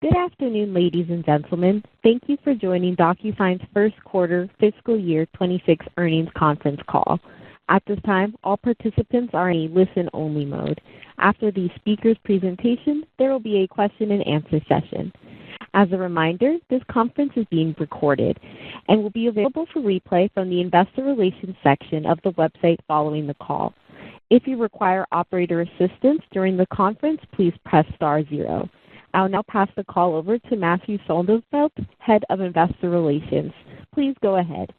Good afternoon, ladies and gentlemen. Thank you for joining DocuSign's first quarter fiscal year 26 earnings conference call. At this time, all participants are in a listen-only mode. After the speaker's presentation, there will be a question-and-answer session. As a reminder, this conference is being recorded and will be available for replay from the Investor Relations section of the website following the call. If you require operator assistance during the conference, please press star 0. I'll now pass the call over to Matthew Soldeveld, Head of Investor Relations. Please go ahead.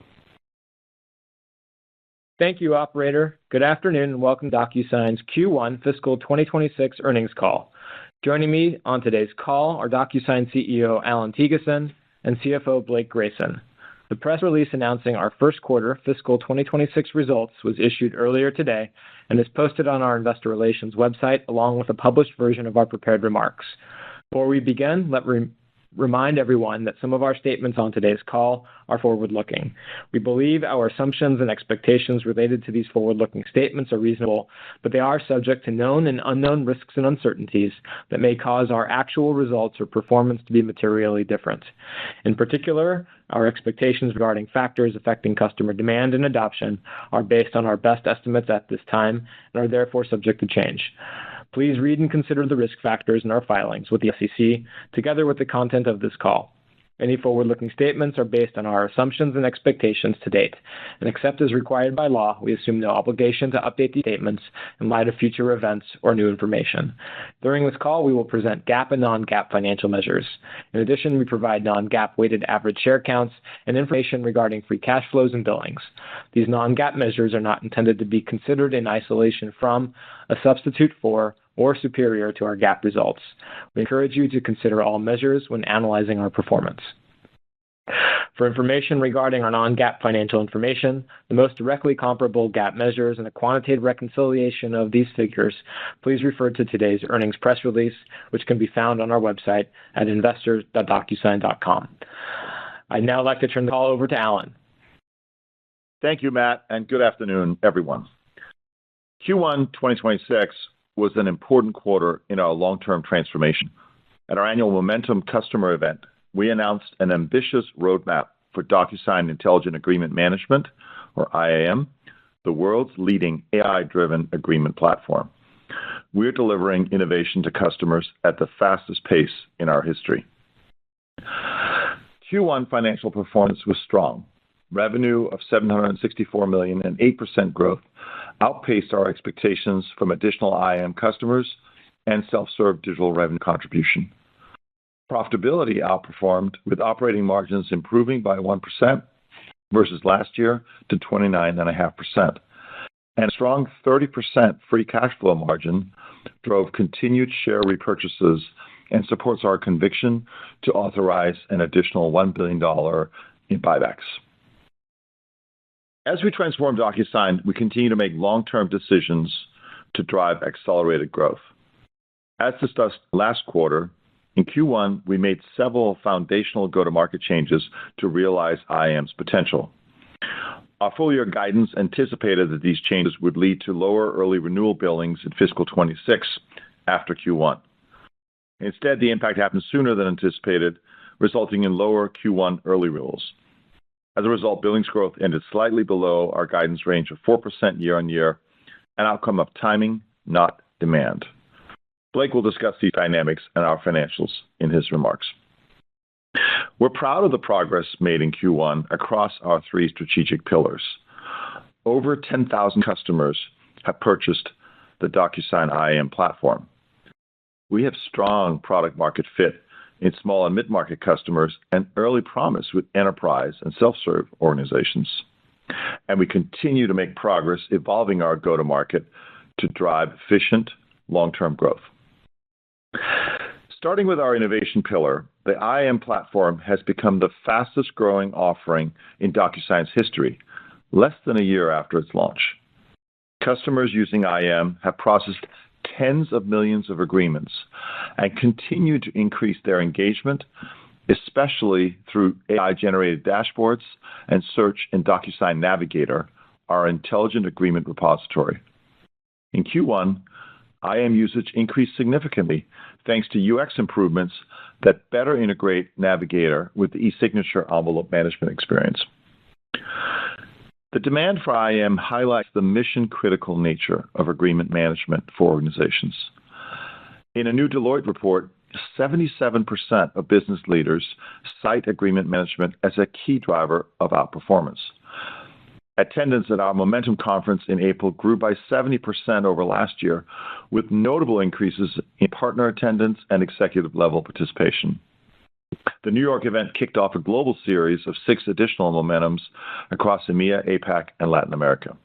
Thank you, Operator. Good afternoon and welcome to DocuSign's Q1 fiscal 2026 earnings call. Joining me on today's call are DocuSign CEO Alan Thygesen and CFO Blake Grayson. The press release announcing our first quarter fiscal 2026 results was issued earlier today and is posted on our Investor Relations website along with a published version of our prepared remarks. Before we begin, let me remind everyone that some of our statements on today's call are forward-looking. We believe our assumptions and expectations related to these forward-looking statements are reasonable, but they are subject to known and unknown risks and uncertainties that may cause our actual results or performance to be materially different. In particular, our expectations regarding factors affecting customer demand and adoption are based on our best estimates at this time and are therefore subject to change. Please read and consider the risk factors in our filings with the SEC, together with the content of this call. Any forward-looking statements are based on our assumptions and expectations to date, and except as required by law, we assume no obligation to update these statements in light of future events or new information. During this call, we will present GAAP and non-GAAP financial measures. In addition, we provide non-GAAP weighted average share counts and information regarding free cash flows and billings. These non-GAAP measures are not intended to be considered in isolation from, a substitute for, or superior to our GAAP results. We encourage you to consider all measures when analyzing our performance. For information regarding our non-GAAP financial information, the most directly comparable GAAP measures, and a quantitative reconciliation of these figures, please refer to today's earnings press release, which can be found on our website at investors.docusign.com. I'd now like to turn the call over to Alan. Thank you, Matt, and good afternoon, everyone. Q1 2026 was an important quarter in our long-term transformation. At our annual Momentum customer event, we announced an ambitious roadmap for DocuSign Intelligent Agreement Management, or IAM, the world's leading AI-driven agreement platform. We're delivering innovation to customers at the fastest pace in our history. Q1 financial performance was strong. Revenue of $764 million and 8% growth outpaced our expectations from additional IAM customers and self-serve digital revenue contribution. Profitability outperformed, with operating margins improving by 1% versus last year to 29.5%. And a strong 30% free cash flow margin drove continued share repurchases and supports our conviction to authorize an additional $1 billion in buybacks. As we transform DocuSign, we continue to make long-term decisions to drive accelerated growth. As discussed last quarter, in Q1, we made several foundational go-to-market changes to realize IAM's potential. Our full-year guidance anticipated that these changes would lead to lower early renewal billings in fiscal 26 after Q1. Instead, the impact happened sooner than anticipated, resulting in lower Q1 early renewals. As a result, billings growth ended slightly below our guidance range of 4% year-on-year, an outcome of timing, not demand. Blake will discuss these dynamics and our financials in his remarks. We're proud of the progress made in Q1 across our 3 strategic pillars. Over 10,000 customers have purchased the DocuSign IAM platform. We have strong product-market fit in small and mid-market customers and early promise with enterprise and self-serve organizations. And we continue to make progress evolving our go-to-market to drive efficient long-term growth. Starting with our innovation pillar, the IAM platform has become the fastest-growing offering in DocuSign's history, less than a year after its launch. Customers using IAM have processed tens of millions of agreements and continue to increase their engagement, especially through AI-generated dashboards and search in DocuSign Navigator, our intelligent agreement repository. In Q1, IAM usage increased significantly thanks to UX improvements that better integrate Navigator with the eSignature envelope management experience. The demand for IAM highlights the mission-critical nature of agreement management for organizations. In a new Deloitte report, 77% of business leaders cite agreement management as a key driver of outperformance. Attendance at our Momentum conference in April grew by 70% over last year, with notable increases in partner attendance and executive-level participation. The New York event kicked off a global series of 6 additional Momentums across EMEA, APAC, and Latin America.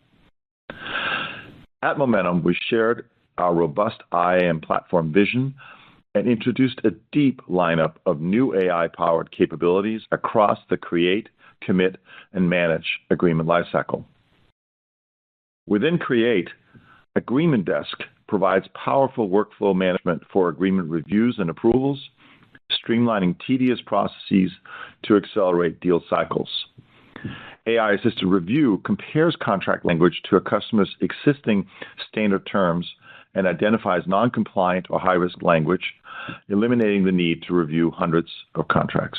At Momentum, we shared our robust IAM platform vision and introduced a deep lineup of new AI-powered capabilities across the create, commit, and manage agreement lifecycle. Within Create, Agreement Desk provides powerful workflow management for agreement reviews and approvals, streamlining tedious processes to accelerate deal cycles. AI-assisted review compares contract language to a customer's existing standard terms and identifies non-compliant or high-risk language, eliminating the need to review hundreds of contracts.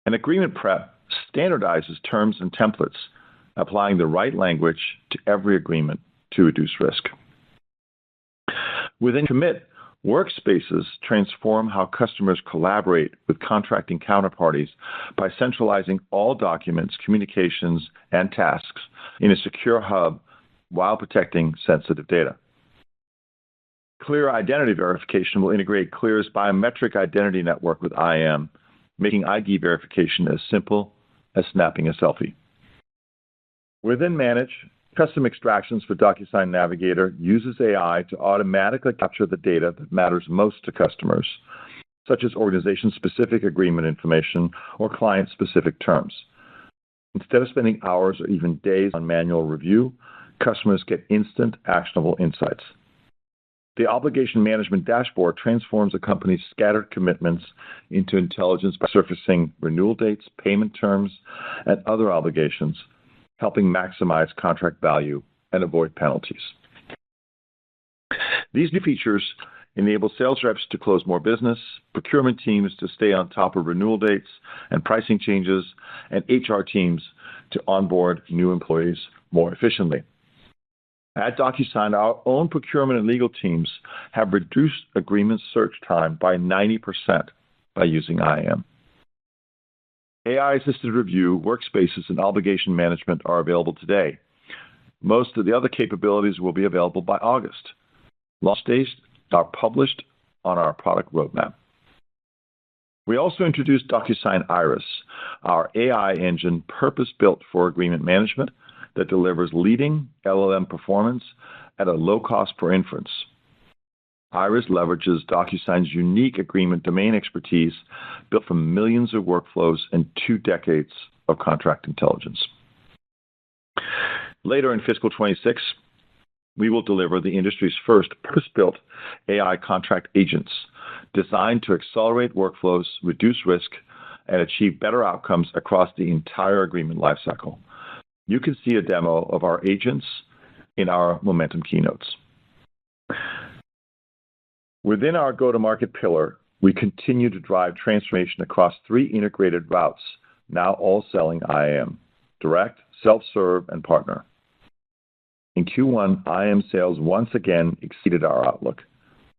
An Agreement Prep standardizes terms and templates, applying the right language to every agreement to reduce risk. Within Commit, workspaces transform how customers collaborate with contracting counterparties by centralizing all documents, communications, and tasks in a secure hub while protecting sensitive data. Clear Identity Verification will integrate Clear's biometric identity network with IAM, making ID verification as simple as snapping a selfie. Within Manage, custom extractions for DocuSign Navigator uses AI to automatically capture the data that matters most to customers, such as organization-specific agreement information or client-specific terms. Instead of spending hours or even days on manual review, customers get instant, actionable insights. The Obligation Management Dashboard transforms a company's scattered commitments into intelligence by surfacing renewal dates, payment terms, and other obligations, helping maximize contract value and avoid penalties. These new features enable sales reps to close more business, procurement teams to stay on top of renewal dates and pricing changes, and HR teams to onboard new employees more efficiently. At DocuSign, our own procurement and legal teams have reduced agreement search time by 90% by using IAM. AI-assisted review, workspaces, and obligation management are available today. Most of the other capabilities will be available by August. Launch dates are published on our product roadmap. We also introduced DocuSign Iris, our AI engine purpose-built for agreement management that delivers leading LLM performance at a low cost per inference. Iris leverages DocuSign's unique agreement domain expertise built from millions of workflows and 2 decades of contract intelligence. Later in fiscal 26, we will deliver the industry's first purpose-built AI contract agents designed to accelerate workflows, reduce risk, and achieve better outcomes across the entire agreement lifecycle. You can see a demo of our agents in our Momentum keynotes. Within our go-to-market pillar, we continue to drive transformation across 3 integrated routes, now all selling IAM: direct, self-serve, and partner. In Q1, IAM sales once again exceeded our outlook,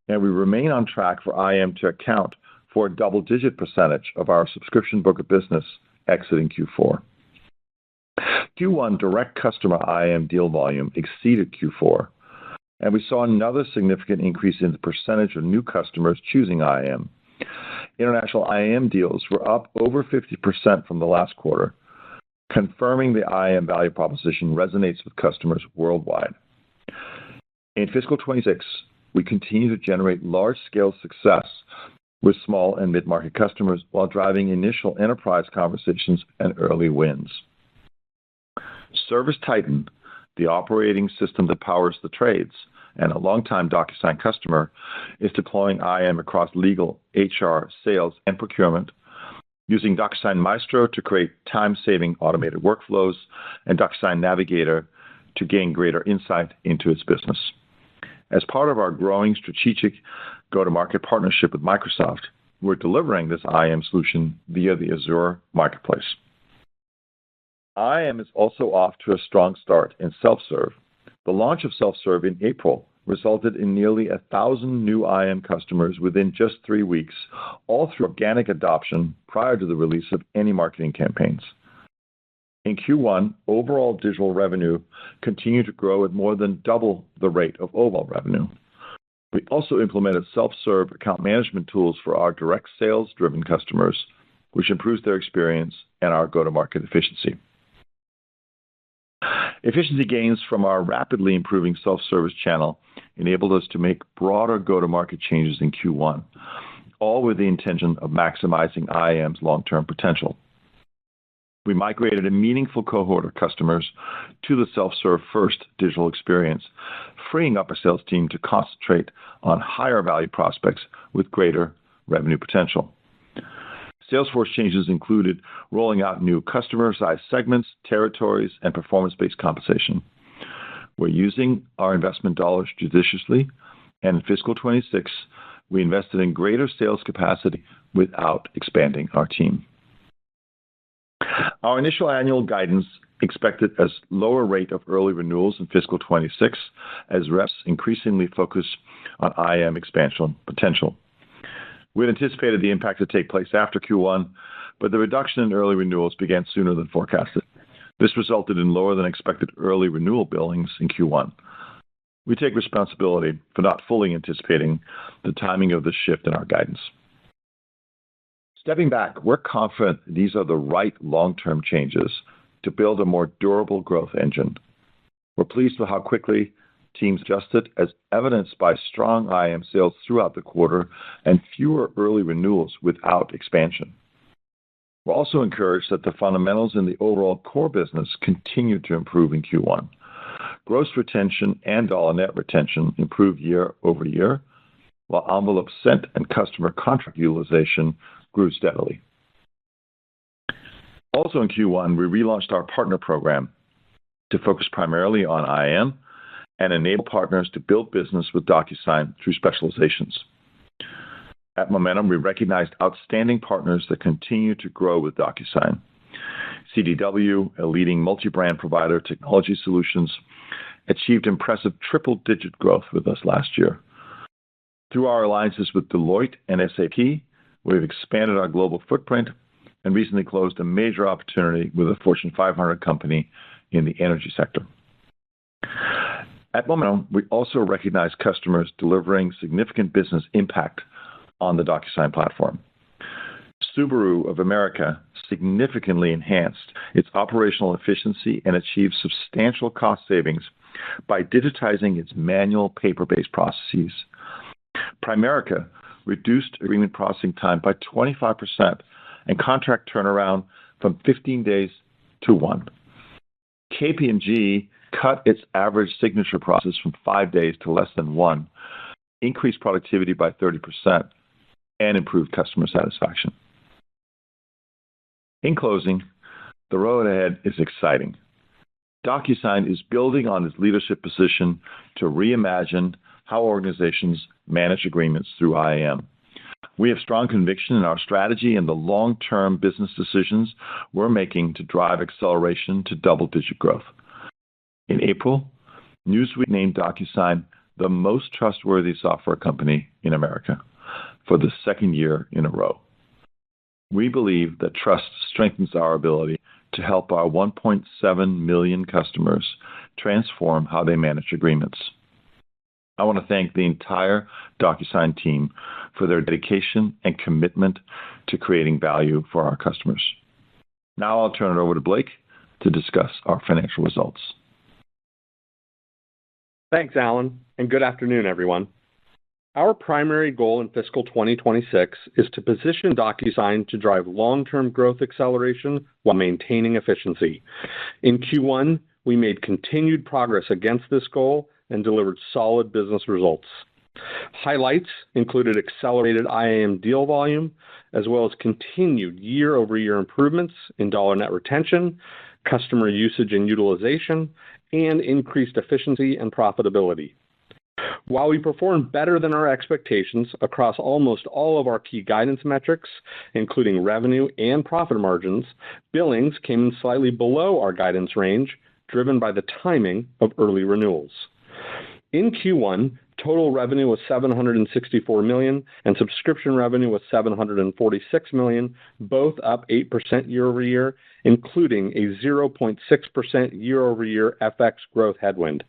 and we remain on track for IAM to account for a double-digit percentage of our subscription book of business exiting Q4. Q1 direct customer IAM deal volume exceeded Q4, and we saw another significant increase in the percentage of new customers choosing IAM. International IAM deals were up over 50% from the last quarter, confirming the IAM value proposition resonates with customers worldwide. In fiscal 26, we continue to generate large-scale success with small and mid-market customers while driving initial enterprise conversations and early wins. ServiceTitan, the operating system that powers the trades, and a longtime DocuSign customer, is deploying IAM across legal, HR, sales, and procurement, using DocuSign Maestro to create time-saving automated workflows and DocuSign Navigator to gain greater insight into its business. As part of our growing strategic go-to-market partnership with Microsoft, we're delivering this IAM solution via the Azure Marketplace. IAM is also off to a strong start in self-serve. The launch of self-serve in April resulted in nearly 1,000 new IAM customers within just 3 weeks, all through organic adoption prior to the release of any marketing campaigns. In Q1, overall digital revenue continued to grow at more than double the rate of overall revenue. We also implemented self-serve account management tools for our direct sales-driven customers, which improves their experience and our go-to-market efficiency. Efficiency gains from our rapidly improving self-service channel enabled us to make broader go-to-market changes in Q1, all with the intention of maximizing IAM's long-term potential. We migrated a meaningful cohort of customers to the self-serve first digital experience, freeing up our sales team to concentrate on higher value prospects with greater revenue potential. Salesforce changes included rolling out new customer size segments, territories, and performance-based compensation. We're using our investment dollars judiciously, and in fiscal 26, we invested in greater sales capacity without expanding our team. Our initial annual guidance expected a lower rate of early renewals in fiscal 26 as reps increasingly focus on IAM expansion potential. We had anticipated the impact to take place after Q1, but the reduction in early renewals began sooner than forecasted. This resulted in lower than expected early renewal billings in Q1. We take responsibility for not fully anticipating the timing of the shift in our guidance. Stepping back, we're confident these are the right long-term changes to build a more durable growth engine. We're pleased with how quickly teams adjusted, as evidenced by strong IAM sales throughout the quarter and fewer early renewals without expansion. We're also encouraged that the fundamentals in the overall core business continued to improve in Q1. Gross retention and dollar net retention improved year over year, while envelope sent and customer contract utilization grew steadily. Also in Q1, we relaunched our partner program to focus primarily on IAM and enable partners to build business with DocuSign through specializations. At Momentum, we recognized outstanding partners that continue to grow with DocuSign. CDW, a leading multi-brand provider of technology solutions, achieved impressive triple-digit growth with us last year. Through our alliances with Deloitte and SAP, we've expanded our global footprint and recently closed a major opportunity with a Fortune 500 company in the energy sector. At Momentum, we also recognize customers delivering significant business impact on the DocuSign platform. Subaru of America significantly enhanced its operational efficiency and achieved substantial cost savings by digitizing its manual paper-based processes. Primerica reduced agreement processing time by 25% and contract turnaround from 15 days to 1. KPMG cut its average signature process from 5 days to less than 1, increased productivity by 30%, and improved customer satisfaction. In closing, the road ahead is exciting. DocuSign is building on its leadership position to reimagine how organizations manage agreements through IAM. We have strong conviction in our strategy and the long-term business decisions we're making to drive acceleration to double-digit growth. In April, Newsweek named DocuSign the most trustworthy software company in America for the second year in a row. We believe that trust strengthens our ability to help our 1.7 million customers transform how they manage agreements. I want to thank the entire DocuSign team for their dedication and commitment to creating value for our customers. Now I'll turn it over to Blake to discuss our financial results. Thanks, Alan, and good afternoon, everyone. Our primary goal in fiscal 2026 is to position DocuSign to drive long-term growth acceleration while maintaining efficiency. In Q1, we made continued progress against this goal and delivered solid business results. Highlights included accelerated IAM deal volume, as well as continued year-over-year improvements in dollar net retention, customer usage and utilization, and increased efficiency and profitability. While we performed better than our expectations across almost all of our key guidance metrics, including revenue and profit margins, billings came in slightly below our guidance range, driven by the timing of early renewals. In Q1, total revenue was $764 million, and subscription revenue was $746 million, both up 8% year-over-year, including a 0.6% year-over-year FX growth headwind.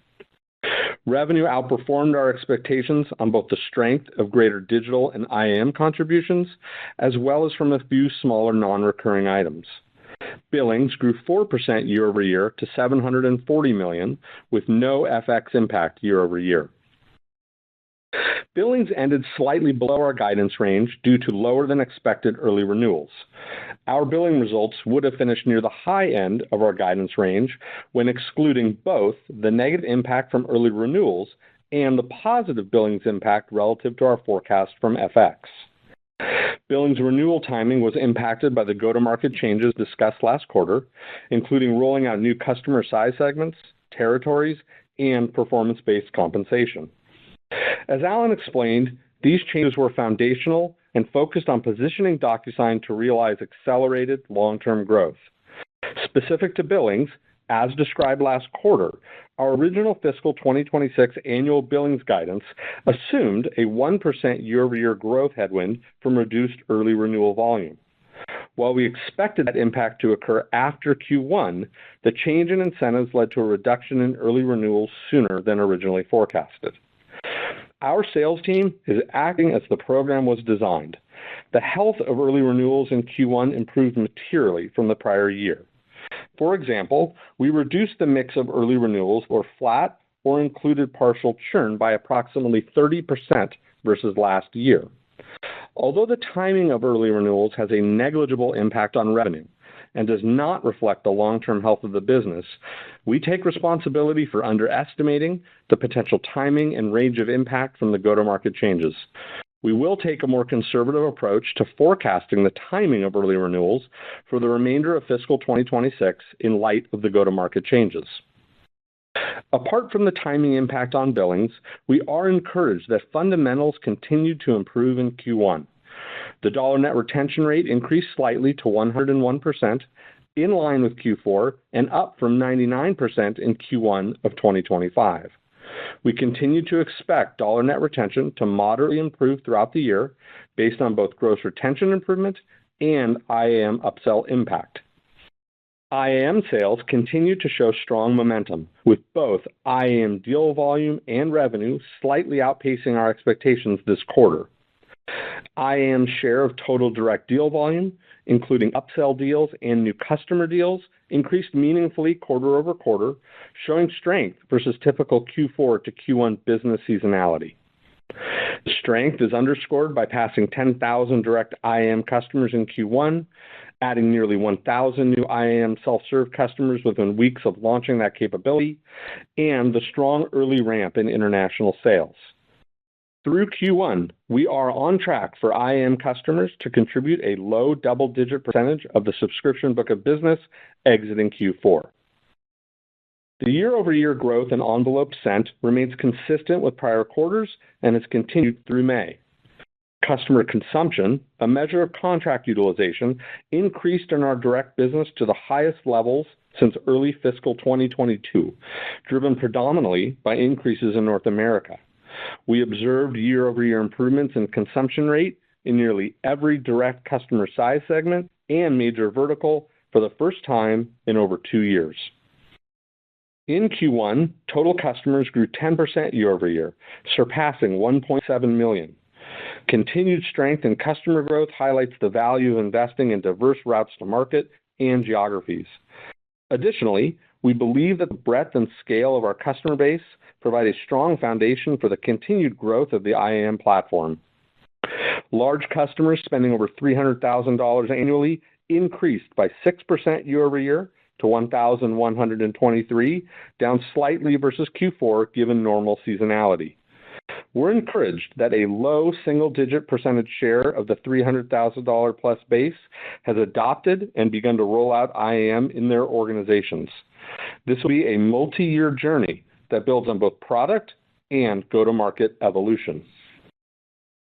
Revenue outperformed our expectations on both the strength of greater digital and IAM contributions, as well as from a few smaller non-recurring items. Billings grew 4% year-over-year to $740 million, with no FX impact year-over-year. Billings ended slightly below our guidance range due to lower than expected early renewals. Our billing results would have finished near the high end of our guidance range when excluding both the negative impact from early renewals and the positive billings impact relative to our forecast from FX. Billings renewal timing was impacted by the go-to-market changes discussed last quarter, including rolling out new customer size segments, territories, and performance-based compensation. As Alan explained, these changes were foundational and focused on positioning DocuSign to realize accelerated long-term growth. Specific to billings, as described last quarter, our original fiscal 2026 annual billings guidance assumed a 1% year-over-year growth headwind from reduced early renewal volume. While we expected that impact to occur after Q1, the change in incentives led to a reduction in early renewals sooner than originally forecasted. Our sales team is acting as the program was designed. The health of early renewals in Q1 improved materially from the prior year. For example, we reduced the mix of early renewals or flat or included partial churn by approximately 30% versus last year. Although the timing of early renewals has a negligible impact on revenue and does not reflect the long-term health of the business, we take responsibility for underestimating the potential timing and range of impact from the go-to-market changes. We will take a more conservative approach to forecasting the timing of early renewals for the remainder of fiscal 2026 in light of the go-to-market changes. Apart from the timing impact on billings, we are encouraged that fundamentals continued to improve in Q1. The dollar net retention rate increased slightly to 101%, in line with Q4, and up from 99% in Q1 of 2025. We continue to expect dollar net retention to moderately improve throughout the year based on both gross retention improvement and IAM upsell impact. IAM sales continue to show strong momentum, with both IAM deal volume and revenue slightly outpacing our expectations this quarter. IAM share of total direct deal volume, including upsell deals and new customer deals, increased meaningfully quarter over quarter, showing strength versus typical Q4 to Q1 business seasonality. The strength is underscored by passing 10,000 direct IAM customers in Q1, adding nearly 1,000 new IAM self-serve customers within weeks of launching that capability, and the strong early ramp in international sales. Through Q1, we are on track for IAM customers to contribute a low double-digit percentage of the subscription book of business exiting Q4. The year-over-year growth in envelopes sent remains consistent with prior quarters and has continued through May. Customer consumption, a measure of contract utilization, increased in our direct business to the highest levels since early fiscal 2022, driven predominantly by increases in North America. We observed year-over-year improvements in consumption rate in nearly every direct customer size segment and major vertical for the first time in over 2 years. In Q1, total customers grew 10% year-over-year, surpassing 1.7 million. Continued strength in customer growth highlights the value of investing in diverse routes to market and geographies. Additionally, we believe that the breadth and scale of our customer base provide a strong foundation for the continued growth of the IAM platform. Large customers spending over $300,000 annually increased by 6% year-over-year to 1,123, down slightly versus Q4 given normal seasonality. We're encouraged that a low single-digit percentage share of the $300,000 plus base has adopted and begun to roll out IAM in their organizations. This will be a multi-year journey that builds on both product and go-to-market evolution.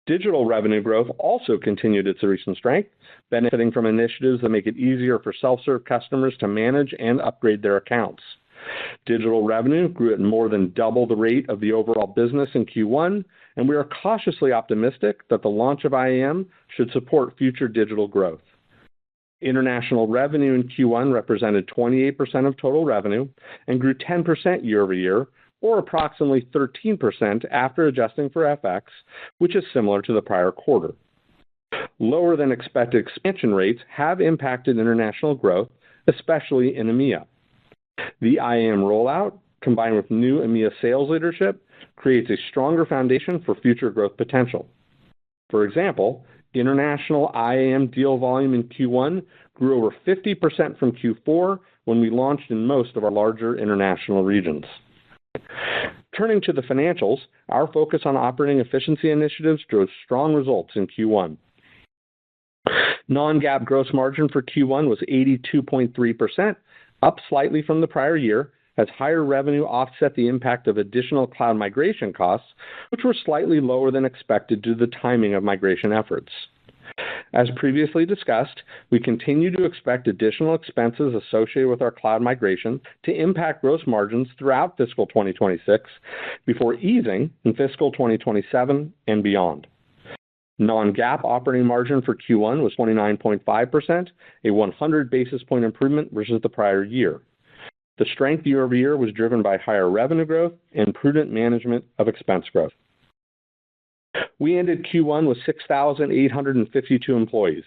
Digital revenue growth also continued its recent strength, benefiting from initiatives that make it easier for self-serve customers to manage and upgrade their accounts. Digital revenue grew at more than double the rate of the overall business in Q1, and we are cautiously optimistic that the launch of IAM should support future digital growth. International revenue in Q1 represented 28% of total revenue and grew 10% year-over-year, or approximately 13% after adjusting for FX, which is similar to the prior quarter. Lower than expected expansion rates have impacted international growth, especially in EMEA. The IAM rollout, combined with new EMEA sales leadership, creates a stronger foundation for future growth potential. For example, international IAM deal volume in Q1 grew over 50% from Q4 when we launched in most of our larger international regions. Turning to the financials, our focus on operating efficiency initiatives drove strong results in Q1. Non-GAAP gross margin for Q1 was 82.3%, up slightly from the prior year, as higher revenue offset the impact of additional cloud migration costs, which were slightly lower than expected due to the timing of migration efforts. As previously discussed, we continue to expect additional expenses associated with our cloud migration to impact gross margins throughout fiscal 2026 before easing in fiscal 2027 and beyond. Non-GAAP operating margin for Q1 was 29.5%, a 100 basis point improvement versus the prior year. The strength year-over-year was driven by higher revenue growth and prudent management of expense growth. We ended Q1 with 6,852 employees.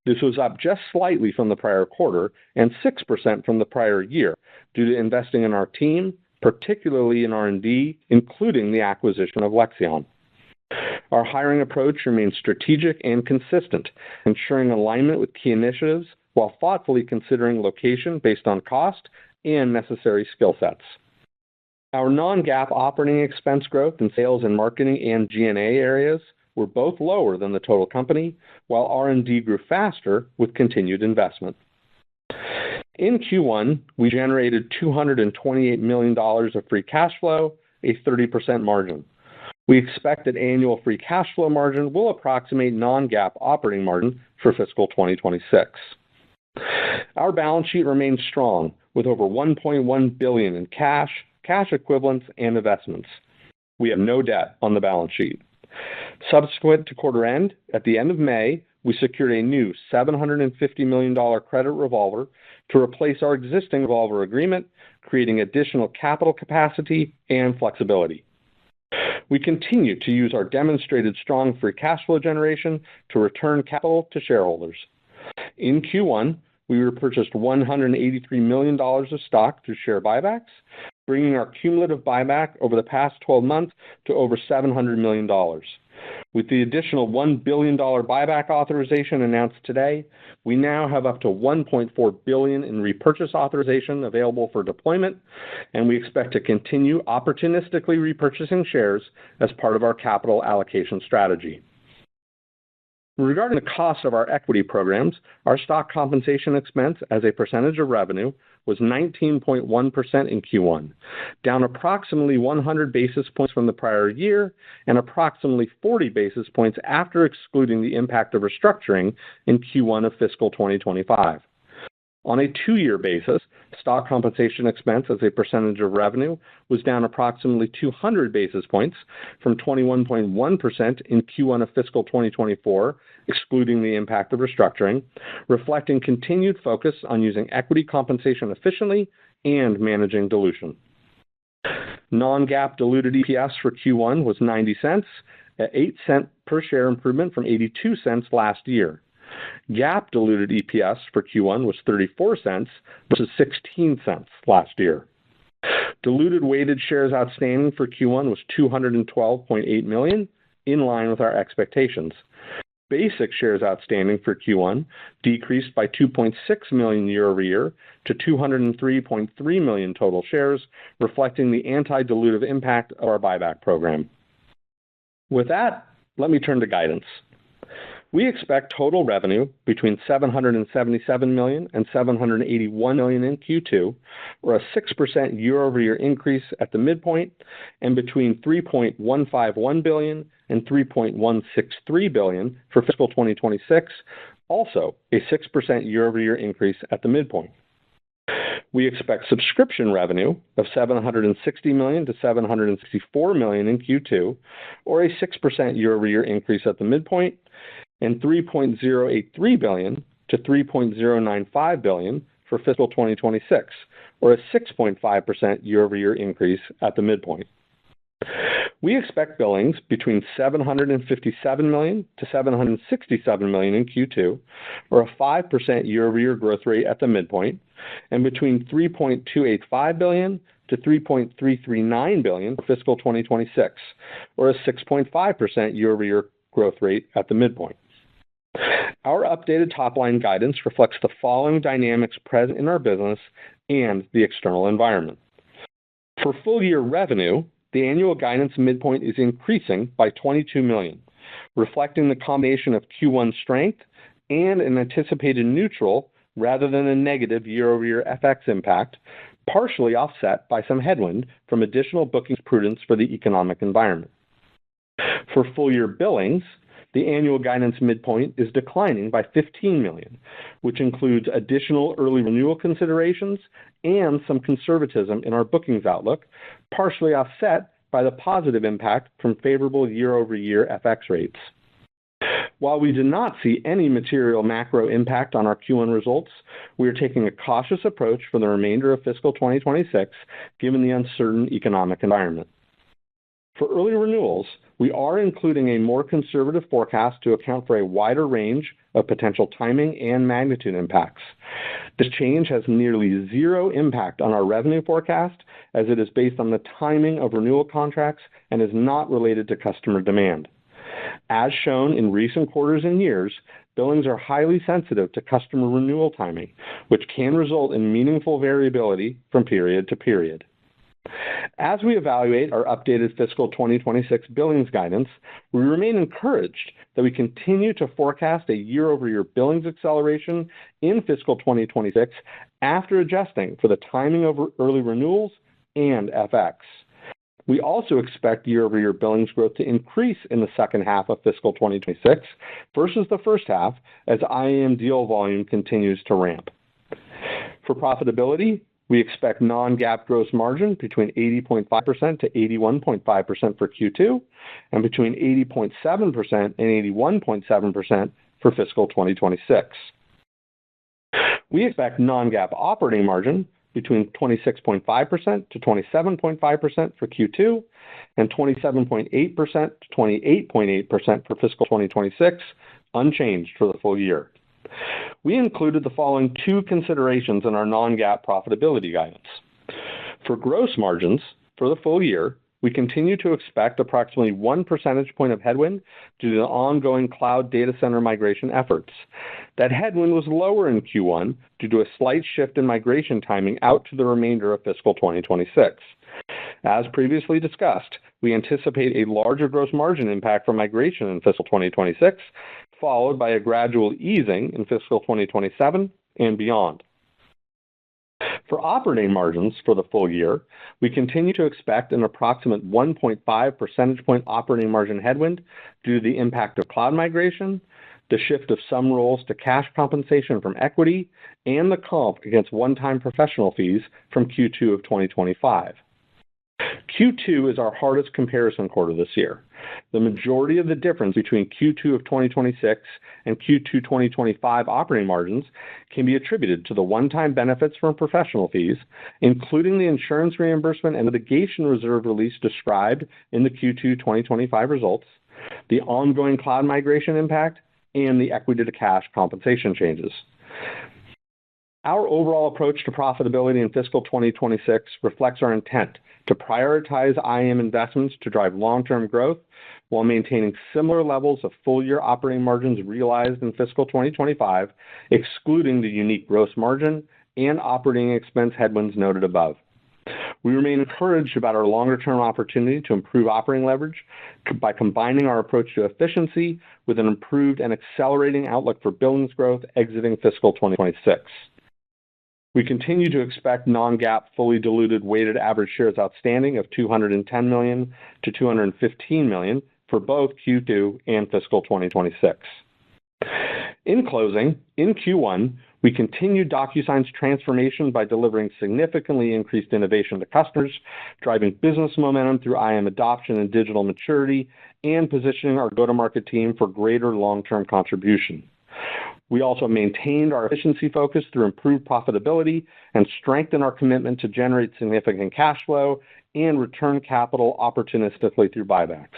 This was up just slightly from the prior quarter and 6% from the prior year due to investing in our team, particularly in R&D, including the acquisition of Lexion. Our hiring approach remains strategic and consistent, ensuring alignment with key initiatives while thoughtfully considering location based on cost and necessary skill sets. Our non-GAAP operating expense growth in sales and marketing and G&A areas were both lower than the total company, while R&D grew faster with continued investment. In Q1, we generated $228 million of free cash flow, a 30% margin. We expect that annual free cash flow margin will approximate non-GAAP operating margin for fiscal 2026. Our balance sheet remains strong, with over $1.1 billion in cash equivalents, and investments. We have no debt on the balance sheet. Subsequent to quarter end, at the end of May, we secured a new $750 million credit revolver to replace our existing revolver agreement, creating additional capital capacity and flexibility. We continue to use our demonstrated strong free cash flow generation to return capital to shareholders. In Q1, we repurchased $183 million of stock through share buybacks, bringing our cumulative buyback over the past 12 months to over $700 million. With the additional $1 billion buyback authorization announced today, we now have up to $1.4 billion in repurchase authorization available for deployment, and we expect to continue opportunistically repurchasing shares as part of our capital allocation strategy. Regarding the cost of our equity programs, our stock compensation expense as a percentage of revenue was 19.1% in Q1, down approximately 100 basis points from the prior year and approximately 40 basis points after excluding the impact of restructuring in Q1 of fiscal 2025. On a two-year basis, stock compensation expense as a percentage of revenue was down approximately 200 basis points from 21.1% in Q1 of fiscal 2024, excluding the impact of restructuring, reflecting continued focus on using equity compensation efficiently and managing dilution. Non-GAAP diluted EPS for Q1 was 90 cents, an 8-cent per share improvement from 82 cents last year. GAAP diluted EPS for Q1 was 34 cents versus 16 cents last year. Diluted weighted shares outstanding for Q1 was 212.8 million, in line with our expectations. Basic shares outstanding for Q1 decreased by 2.6 million year-over-year to 203.3 million total shares, reflecting the anti-dilutive impact of our buyback program. With that, let me turn to guidance. We expect total revenue between $777 million and $781 million in Q2, or a 6% year-over-year increase at the midpoint, and between $3.151 billion and $3.163 billion for fiscal 2026, also a 6% year-over-year increase at the midpoint. We expect subscription revenue of $760 million to $764 million in Q2, or a 6% year-over-year increase at the midpoint, and $3.083 billion to $3.095 billion for fiscal 2026, or a 6.5% year-over-year increase at the midpoint. We expect billings between $757 million to $767 million in Q2, or a 5% year-over-year growth rate at the midpoint, and between $3.285 billion to $3.339 billion for fiscal 2026, or a 6.5% year-over-year growth rate at the midpoint. Our updated top-line guidance reflects the following dynamics present in our business and the external environment. For full-year revenue, the annual guidance midpoint is increasing by $22 million, reflecting the combination of Q1 strength and an anticipated neutral rather than a negative year-over-year FX impact, partially offset by some headwind from additional bookings prudence for the economic environment. For full-year billings, the annual guidance midpoint is declining by $15 million, which includes additional early renewal considerations and some conservatism in our bookings outlook, partially offset by the positive impact from favorable year-over-year FX rates. While we did not see any material macro impact on our Q1 results, we are taking a cautious approach for the remainder of fiscal 2026, given the uncertain economic environment. For early renewals, we are including a more conservative forecast to account for a wider range of potential timing and magnitude impacts. This change has nearly zero impact on our revenue forecast, as it is based on the timing of renewal contracts and is not related to customer demand. As shown in recent quarters and years, billings are highly sensitive to customer renewal timing, which can result in meaningful variability from period to period. As we evaluate our updated fiscal 2026 billings guidance, we remain encouraged that we continue to forecast a year-over-year billings acceleration in fiscal 2026 after adjusting for the timing of early renewals and FX. We also expect year-over-year billings growth to increase in the second half of fiscal 2026 versus the first half as IAM deal volume continues to ramp. For profitability, we expect non-GAAP gross margin between 80.5% to 81.5% for Q2 and between 80.7% and 81.7% for fiscal 2026. We expect non-GAAP operating margin between 26.5% to 27.5% for Q2 and 27.8% to 28.8% for fiscal 2026, unchanged for the full year. We included the following two considerations in our non-GAAP profitability guidance. For gross margins, for the full year, we continue to expect approximately 1 percentage point of headwind due to the ongoing cloud data center migration efforts. That headwind was lower in Q1 due to a slight shift in migration timing out to the remainder of fiscal 2026. As previously discussed, we anticipate a larger gross margin impact from migration in fiscal 2026, followed by a gradual easing in fiscal 2027 and beyond. For operating margins for the full year, we continue to expect an approximate 1.5 percentage point operating margin headwind due to the impact of cloud migration, the shift of some roles to cash compensation from equity, and the comp against one-time professional fees from Q2 of 2025. Q2 is our hardest comparison quarter this year. The majority of the difference between Q2 of 2026 and Q2 2025 operating margins can be attributed to the one-time benefits from professional fees, including the insurance reimbursement and litigation reserve release described in the Q2 2025 results, the ongoing cloud migration impact, and the equity to cash compensation changes. Our overall approach to profitability in fiscal 2026 reflects our intent to prioritize IAM investments to drive long-term growth while maintaining similar levels of full-year operating margins realized in fiscal 2025, excluding the unique gross margin and operating expense headwinds noted above. We remain encouraged about our longer-term opportunity to improve operating leverage by combining our approach to efficiency with an improved and accelerating outlook for billings growth exiting fiscal 2026. We continue to expect non-GAAP fully diluted weighted average shares outstanding of 210 million to 215 million for both Q2 and fiscal 2026. In closing, in Q1, we continued DocuSign's transformation by delivering significantly increased innovation to customers, driving business momentum through IAM adoption and digital maturity, and positioning our go-to-market team for greater long-term contribution. We also maintained our efficiency focus through improved profitability and strengthened our commitment to generate significant cash flow and return capital opportunistically through buybacks.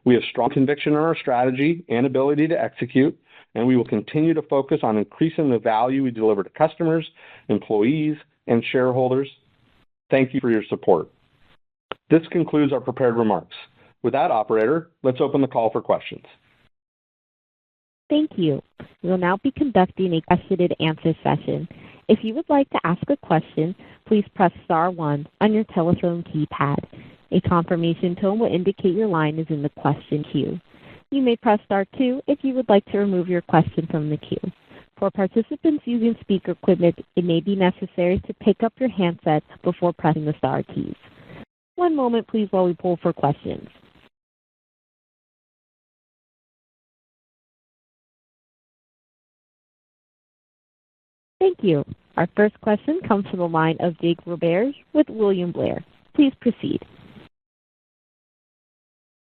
We have strong conviction in our strategy and ability to execute, and we will continue to focus on increasing the value we deliver to customers, employees, and shareholders. Thank you for your support. This concludes our prepared remarks. With that, operator, let's open the call for questions. Thank you. We will now be conducting a question and answer session. If you would like to ask a question, please press star 1 on your telephone keypad. A confirmation tone will indicate your line is in the question queue. You may press star 2 if you would like to remove your question from the queue. For participants using speaker equipment, it may be necessary to pick up your handset before pressing the star keys. One moment, please, while we pull for questions. Thank you. Our first question comes from the line of Jake Roberge with William Blair. Please proceed.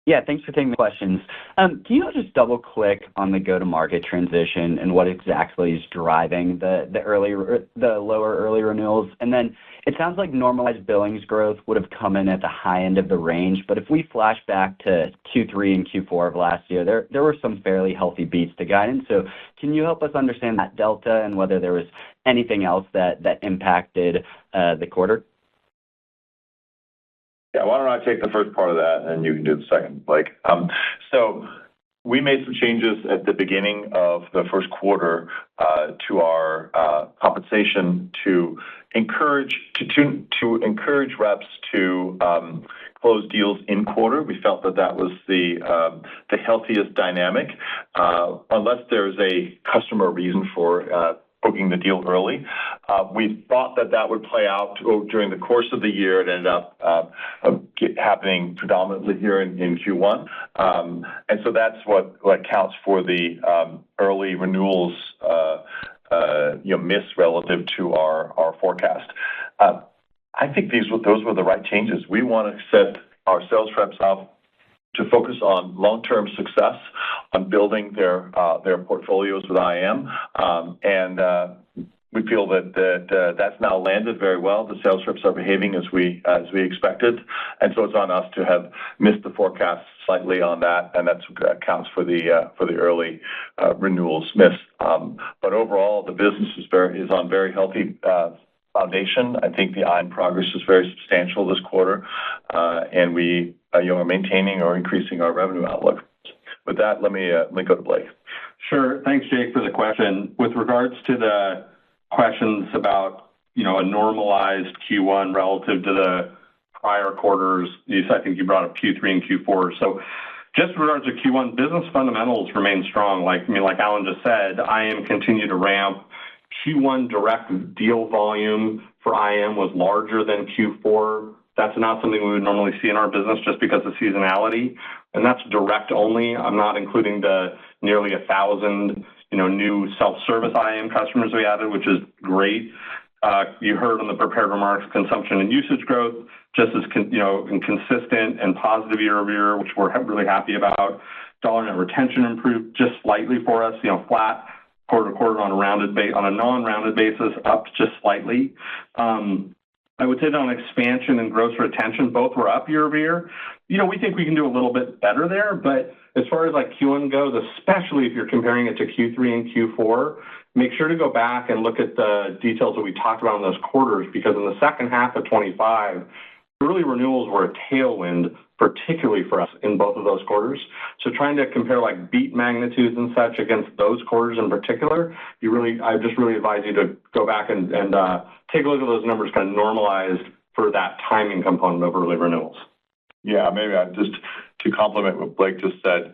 Yeah, thanks for taking the questions. Can you just double-click on the go-to-market transition and what exactly is driving the lower early renewals? And then it sounds like normalized billings growth would have come in at the high end of the range, but if we flash back to Q3 and Q4 of last year, there were some fairly healthy beats to guidance. So can you help us understand that delta and whether there was anything else that impacted the quarter? Yeah, why don't I take the first part of that, and you can do the second, Blake. So we made some changes at the beginning of the first quarter to our compensation to encourage reps to close deals in quarter. We felt that was the healthiest dynamic, unless there's a customer reason for booking the deal early. We thought that would play out during the course of the year. It ended up happening predominantly here in Q1. And so that's what counts for the early renewals miss relative to our forecast. I think those were the right changes. We want to set our sales reps up to focus on long-term success, on building their portfolios with IAM, and we feel that's now landed very well. The sales reps are behaving as we expected, and so it's on us to have missed the forecast slightly on that, and that accounts for the early renewals miss. But overall, the business is on very healthy foundation. I think the IAM progress is very substantial this quarter, and we are maintaining or increasing our revenue outlook. With that, let me go to Blake. Sure. Thanks, Jake, for the question. With regards to the questions about a normalized Q1 relative to the prior quarters, I think you brought up Q3 and Q4. So just with regards to Q1, business fundamentals remain strong. Like Alan just said, IAM continued to ramp. Q1 direct deal volume for IAM was larger than Q4. That's not something we would normally see in our business just because of seasonality, and that's direct only. I'm not including the nearly 1,000 new self-service IAM customers we added, which is great. You heard on the prepared remarks, consumption and usage growth just as consistent and positive year over year, which we're really happy about. Dollar net retention improved just slightly for us, flat quarter to quarter on a non-rounded basis, up just slightly. I would say that on expansion and gross retention, both were up year over year. We think we can do a little bit better there, but as far as Q1 goes, especially if you're comparing it to Q3 and Q4, make sure to go back and look at the details that we talked about in those quarters, because in the second half of 25, early renewals were a tailwind, particularly for us in both of those quarters. So trying to compare beat magnitudes and such against those quarters in particular, I just really advise you to go back and take a look at those numbers kind of normalized for that timing component of early renewals. Yeah, maybe I just to complement what Blake just said,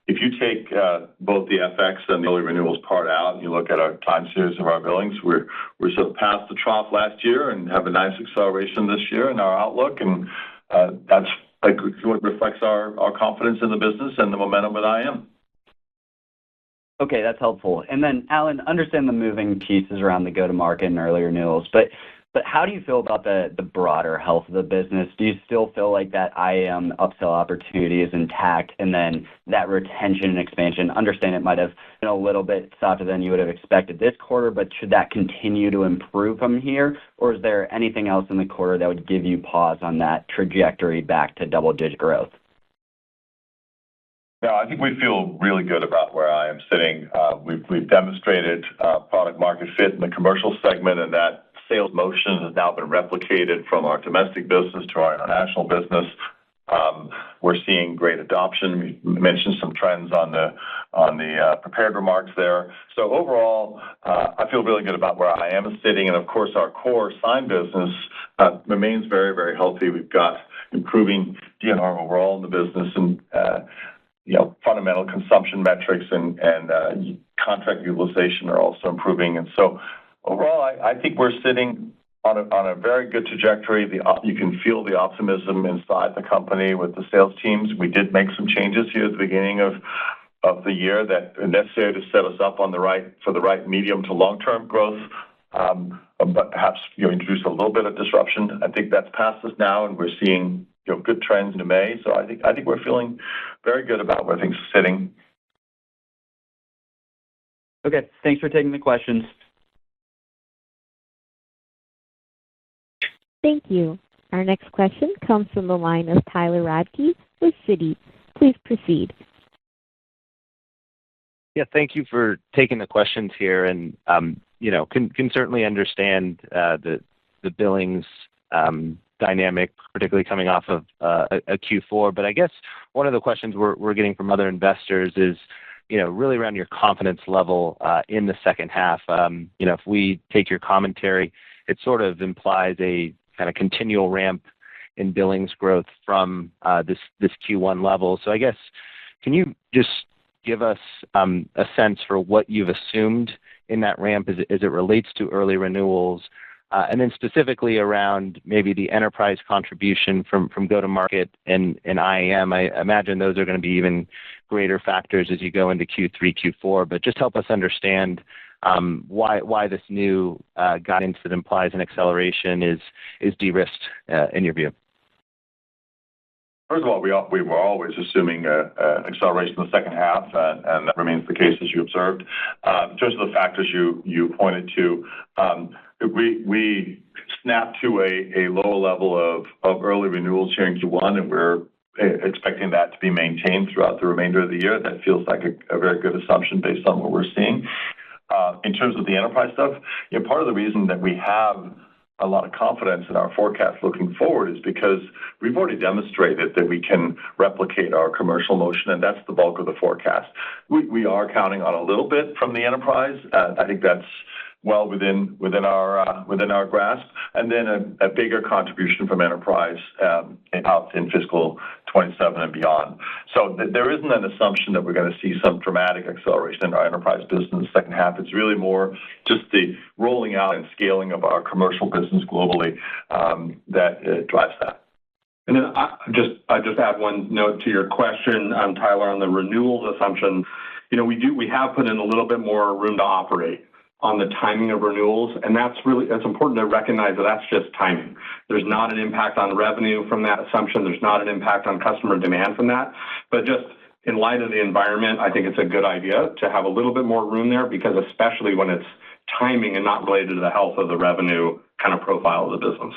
if you take both the FX and the early renewals part out, and you look at our time series of our billings, we're sort of past the trough last year and have a nice acceleration this year in our outlook, and that's what reflects our confidence in the business and the momentum with IAM. Okay, that's helpful. And then, Alan, understand the moving pieces around the go-to-market and early renewals, but how do you feel about the broader health of the business? Do you still feel like that IAM upsell opportunity is intact, and then that retention and expansion, understand it might have been a little bit softer than you would have expected this quarter, but should that continue to improve from here, or is there anything else in the quarter that would give you pause on that trajectory back to double-digit growth? No, I think we feel really good about where I am sitting. We've demonstrated product market fit in the commercial segment, and that sales motion has now been replicated from our domestic business to our international business. We're seeing great adoption. We mentioned some trends on the prepared remarks there. So overall, I feel really good about where I am sitting, and of course, our core sign business remains very, very healthy. We've got improving DNR overall in the business, and fundamental consumption metrics and contract utilization are also improving. And so overall, I think we're sitting on a very good trajectory. You can feel the optimism inside the company with the sales teams. We did make some changes here at the beginning of the year that are necessary to set us up for the right medium to long-term growth, but perhaps introduce a little bit of disruption. I think that's past us now, and we're seeing good trends into May. So I think we're feeling very good about where things are sitting. Okay, thanks for taking the questions. Thank you. Our next question comes from the line of Tyler Radke with Citi. Please proceed. Yeah, thank you for taking the questions here, and can certainly understand the billings dynamic, particularly coming off of a Q4. But I guess one of the questions we're getting from other investors is, really around your confidence level in the second half. If we take your commentary, it sort of implies a kind of continual ramp in billings growth from this Q1 level. So I guess, can you just give us a sense for what you've assumed in that ramp as it relates to early renewals, and then specifically around maybe the enterprise contribution from go-to-market and IAM? I imagine those are going to be even greater factors as you go into Q3, Q4, but just help us understand why this new guidance that implies an acceleration is de-risked in your view. First of all, we were always assuming an acceleration in the second half, and that remains the case as you observed. In terms of the factors you pointed to, we snapped to a lower level of early renewals here in Q1, and we're expecting that to be maintained throughout the remainder of the year. That feels like a very good assumption based on what we're seeing. In terms of the enterprise stuff, part of the reason that we have a lot of confidence in our forecast looking forward is because we've already demonstrated that we can replicate our commercial motion, and that's the bulk of the forecast. We are counting on a little bit from the enterprise. I think that's well within our grasp, and then a bigger contribution from enterprise out in fiscal 27 and beyond. So there isn't an assumption that we're going to see some dramatic acceleration in our enterprise business in the second half. It's really more just the rolling out and scaling of our commercial business globally that drives that. And then I just add one note to your question, Tyler, on the renewals assumption. We have put in a little bit more room to operate on the timing of renewals, and that's important to recognize that that's just timing. There's not an impact on revenue from that assumption. There's not an impact on customer demand from that. But just in light of the environment, I think it's a good idea to have a little bit more room there, because especially when it's timing and not related to the health of the revenue kind of profile of the business.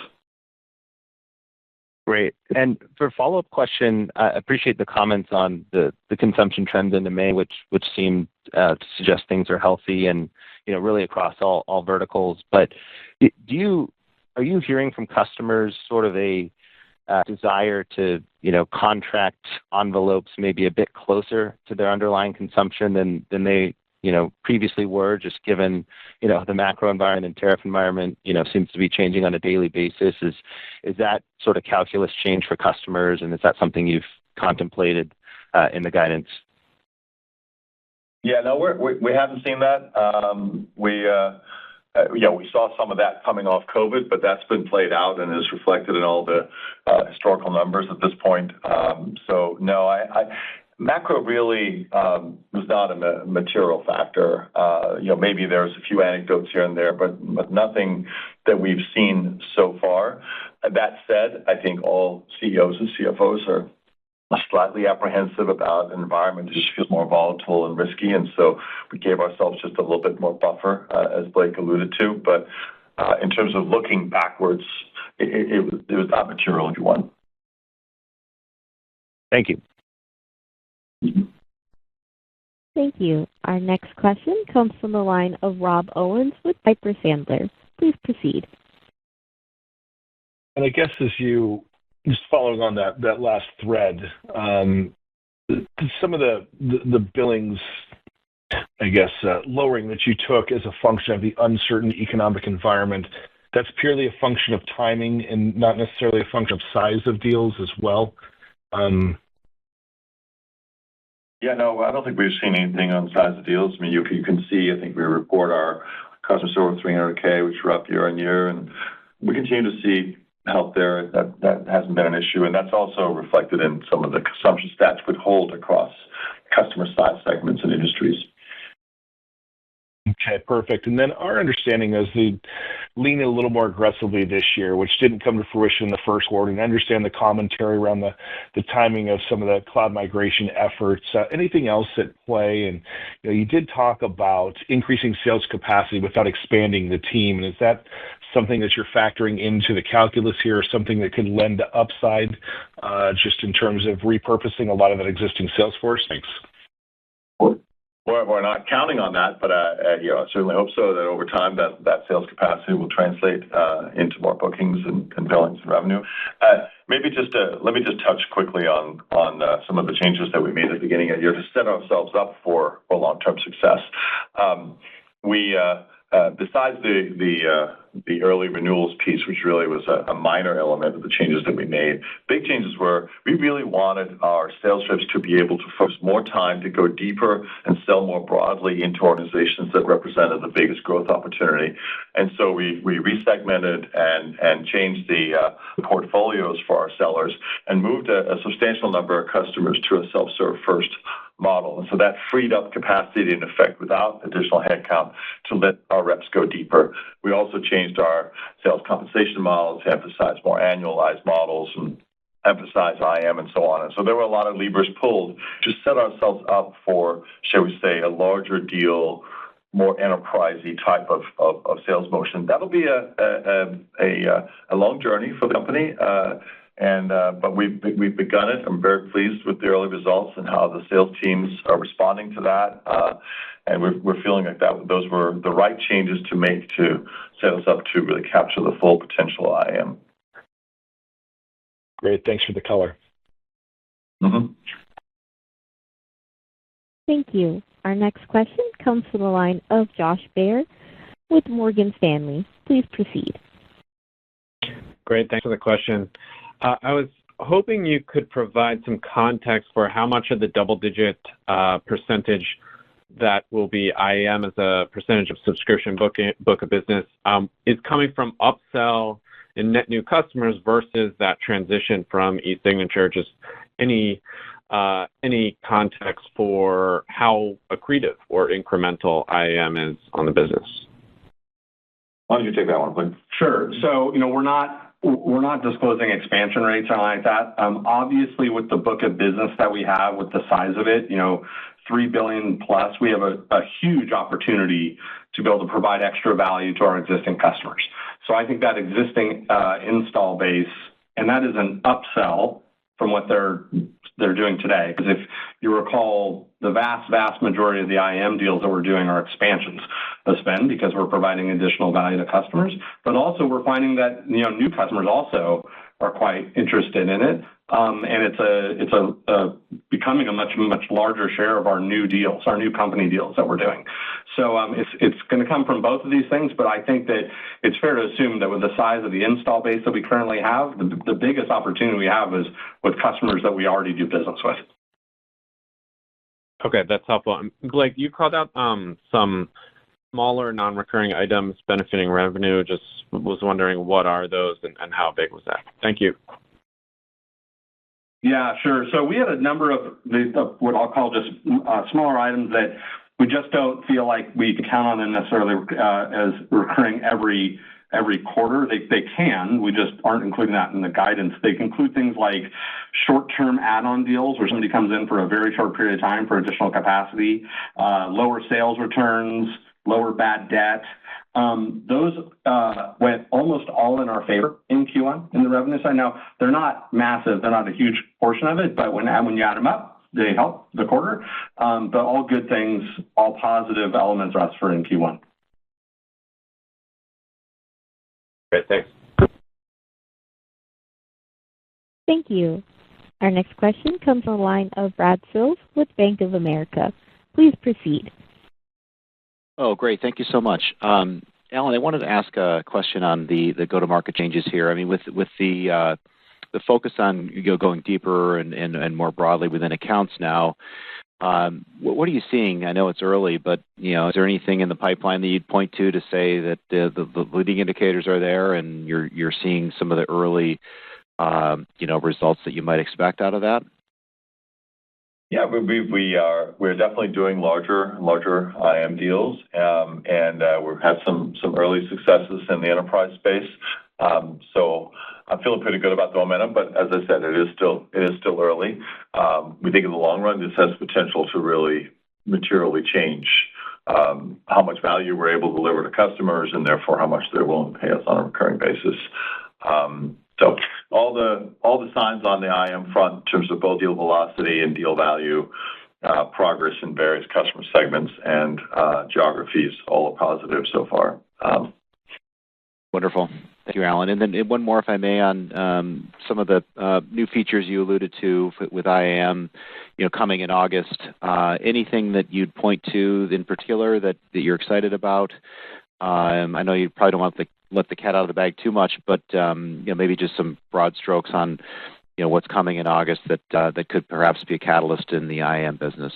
Great. And for a follow-up question, I appreciate the comments on the consumption trends into May, which seem to suggest things are healthy and really across all verticals. But are you hearing from customers sort of a desire to contract envelopes maybe a bit closer to their underlying consumption than they previously were, just given, the macro environment and tariff environment, seems to be changing on a daily basis. Is that sort of calculus change for customers, and is that something you've contemplated in the guidance? Yeah, no, we haven't seen that. We saw some of that coming off COVID, but that's been played out and is reflected in all the historical numbers at this point. So no, macro really was not a material factor. Maybe there's a few anecdotes here and there, but nothing that we've seen so far. That said, I think all CEOs and CFOs are slightly apprehensive about an environment that just feels more volatile and risky, and so we gave ourselves just a little bit more buffer, as Blake alluded to. But in terms of looking backwards, it was not material if you want. Thank you. Thank you. Our next question comes from the line of Rob Owens with Piper Sandler. Please proceed. And I guess as you just following on that last thread, some of the billings, I guess, lowering that you took as a function of the uncertain economic environment, that's purely a function of timing and not necessarily a function of size of deals as well. Yeah, no, I don't think we've seen anything on size of deals. I mean, you can see, I think we report our customers over 300K, which are up year on year, and we continue to see help there. That hasn't been an issue, and that's also reflected in some of the consumption stats we hold across customer size segments and industries. Okay, perfect. And then our understanding is they lean a little more aggressively this year, which didn't come to fruition in the first quarter. And I understand the commentary around the timing of some of the cloud migration efforts. Anything else at play? And you did talk about increasing sales capacity without expanding the team. And is that something that you're factoring into the calculus here, or something that could lend to upside, just in terms of repurposing a lot of that existing Salesforce? Thanks. We're not counting on that, but I certainly hope so, that over time that sales capacity will translate into more bookings and billings and revenue. Maybe let me just touch quickly on some of the changes that we made at the beginning of the year to set ourselves up for long-term success. Besides the early renewals piece, which really was a minor element of the changes that we made, big changes were we really wanted our sales reps to be able to focus more time to go deeper and sell more broadly into organizations that represented the biggest growth opportunity. And so we resegmented and changed the portfolios for our sellers and moved a substantial number of customers to a self-serve first model. And so that freed up capacity in effect without additional headcount to let our reps go deeper. We also changed our sales compensation models to emphasize more annualized models and emphasize IM and so on. And so there were a lot of levers pulled to set ourselves up for, shall we say, a larger deal, more enterprisey type of sales motion. That'll be a long journey for the company. But we've begun it. I'm very pleased with the early results and how the sales teams are responding to that. And we're feeling like those were the right changes to make to set us up to really capture the full potential of IM. Great. Thanks for the color. Mm-hmm. Thank you. Our next question comes from the line of Josh Baer with Morgan Stanley. Please proceed. Great. Thanks for the question. I was hoping you could provide some context for how much of the double-digit percentage that will be IAM as a percentage of subscription book of business is coming from upsell and net new customers versus that transition from eSignature. Just any context for how accretive or incremental IAM is on the business? Why don't you take that one, please? Sure. So, we're not disclosing expansion rates or anything like that. Obviously, with the book of business that we have, with the size of it, $3 billion plus, we have a huge opportunity to be able to provide extra value to our existing customers. So I think that existing install base, and that is an upsell from what they're doing today. Because if you recall, the vast majority of the IAM deals that we're doing are expansions of spend because we're providing additional value to customers. But also we're finding that new customers also are quite interested in it. And it's becoming a much larger share of our new deals, our new company deals that we're doing. So it's going to come from both of these things, but I think that it's fair to assume that with the size of the install base that we currently have, the biggest opportunity we have is with customers that we already do business with. Okay, that's helpful. Blake, you called out some smaller non-recurring items benefiting revenue. Just was wondering what are those and how big was that? Thank you. Yeah, sure. So we had a number of what I'll call just smaller items that we just don't feel like we can count on them necessarily as recurring every quarter. They can. We just aren't including that in the guidance. They can include things like short-term add-on deals where somebody comes in for a very short period of time for additional capacity, lower sales returns, lower bad debt. Those went almost all in our favor in Q1 in the revenue side. Now, they're not massive. They're not a huge portion of it, but when you add them up, they help the quarter. But all good things, all positive elements for us for in Q1. Great, thanks. Thank you. Our next question comes from the line of Brad Sills with Bank of America. Please proceed. Oh, great. Thank you so much. Alan, I wanted to ask a question on the go-to-market changes here. I mean, with the focus on going deeper and more broadly within accounts now, what are you seeing? I know it's early, but is there anything in the pipeline that you'd point to say that the leading indicators are there and you're seeing some of the early results that you might expect out of that? Yeah, we're definitely doing larger IAM deals, and we've had some early successes in the enterprise space. So I'm feeling pretty good about the momentum, but as I said, it is still early. We think in the long run, this has potential to really materially change how much value we're able to deliver to customers, and therefore how much they're willing to pay us on a recurring basis. So all the signs on the IAM front in terms of both deal velocity and deal value, progress in various customer segments and geographies, all are positive so far. Wonderful. Thank you, Alan. And then one more, if I may, on some of the new features you alluded to with IAM, coming in August. Anything that you'd point to in particular that you're excited about? I know you probably don't want to let the cat out of the bag too much, but maybe just some broad strokes on what's coming in August that could perhaps be a catalyst in the IAM business.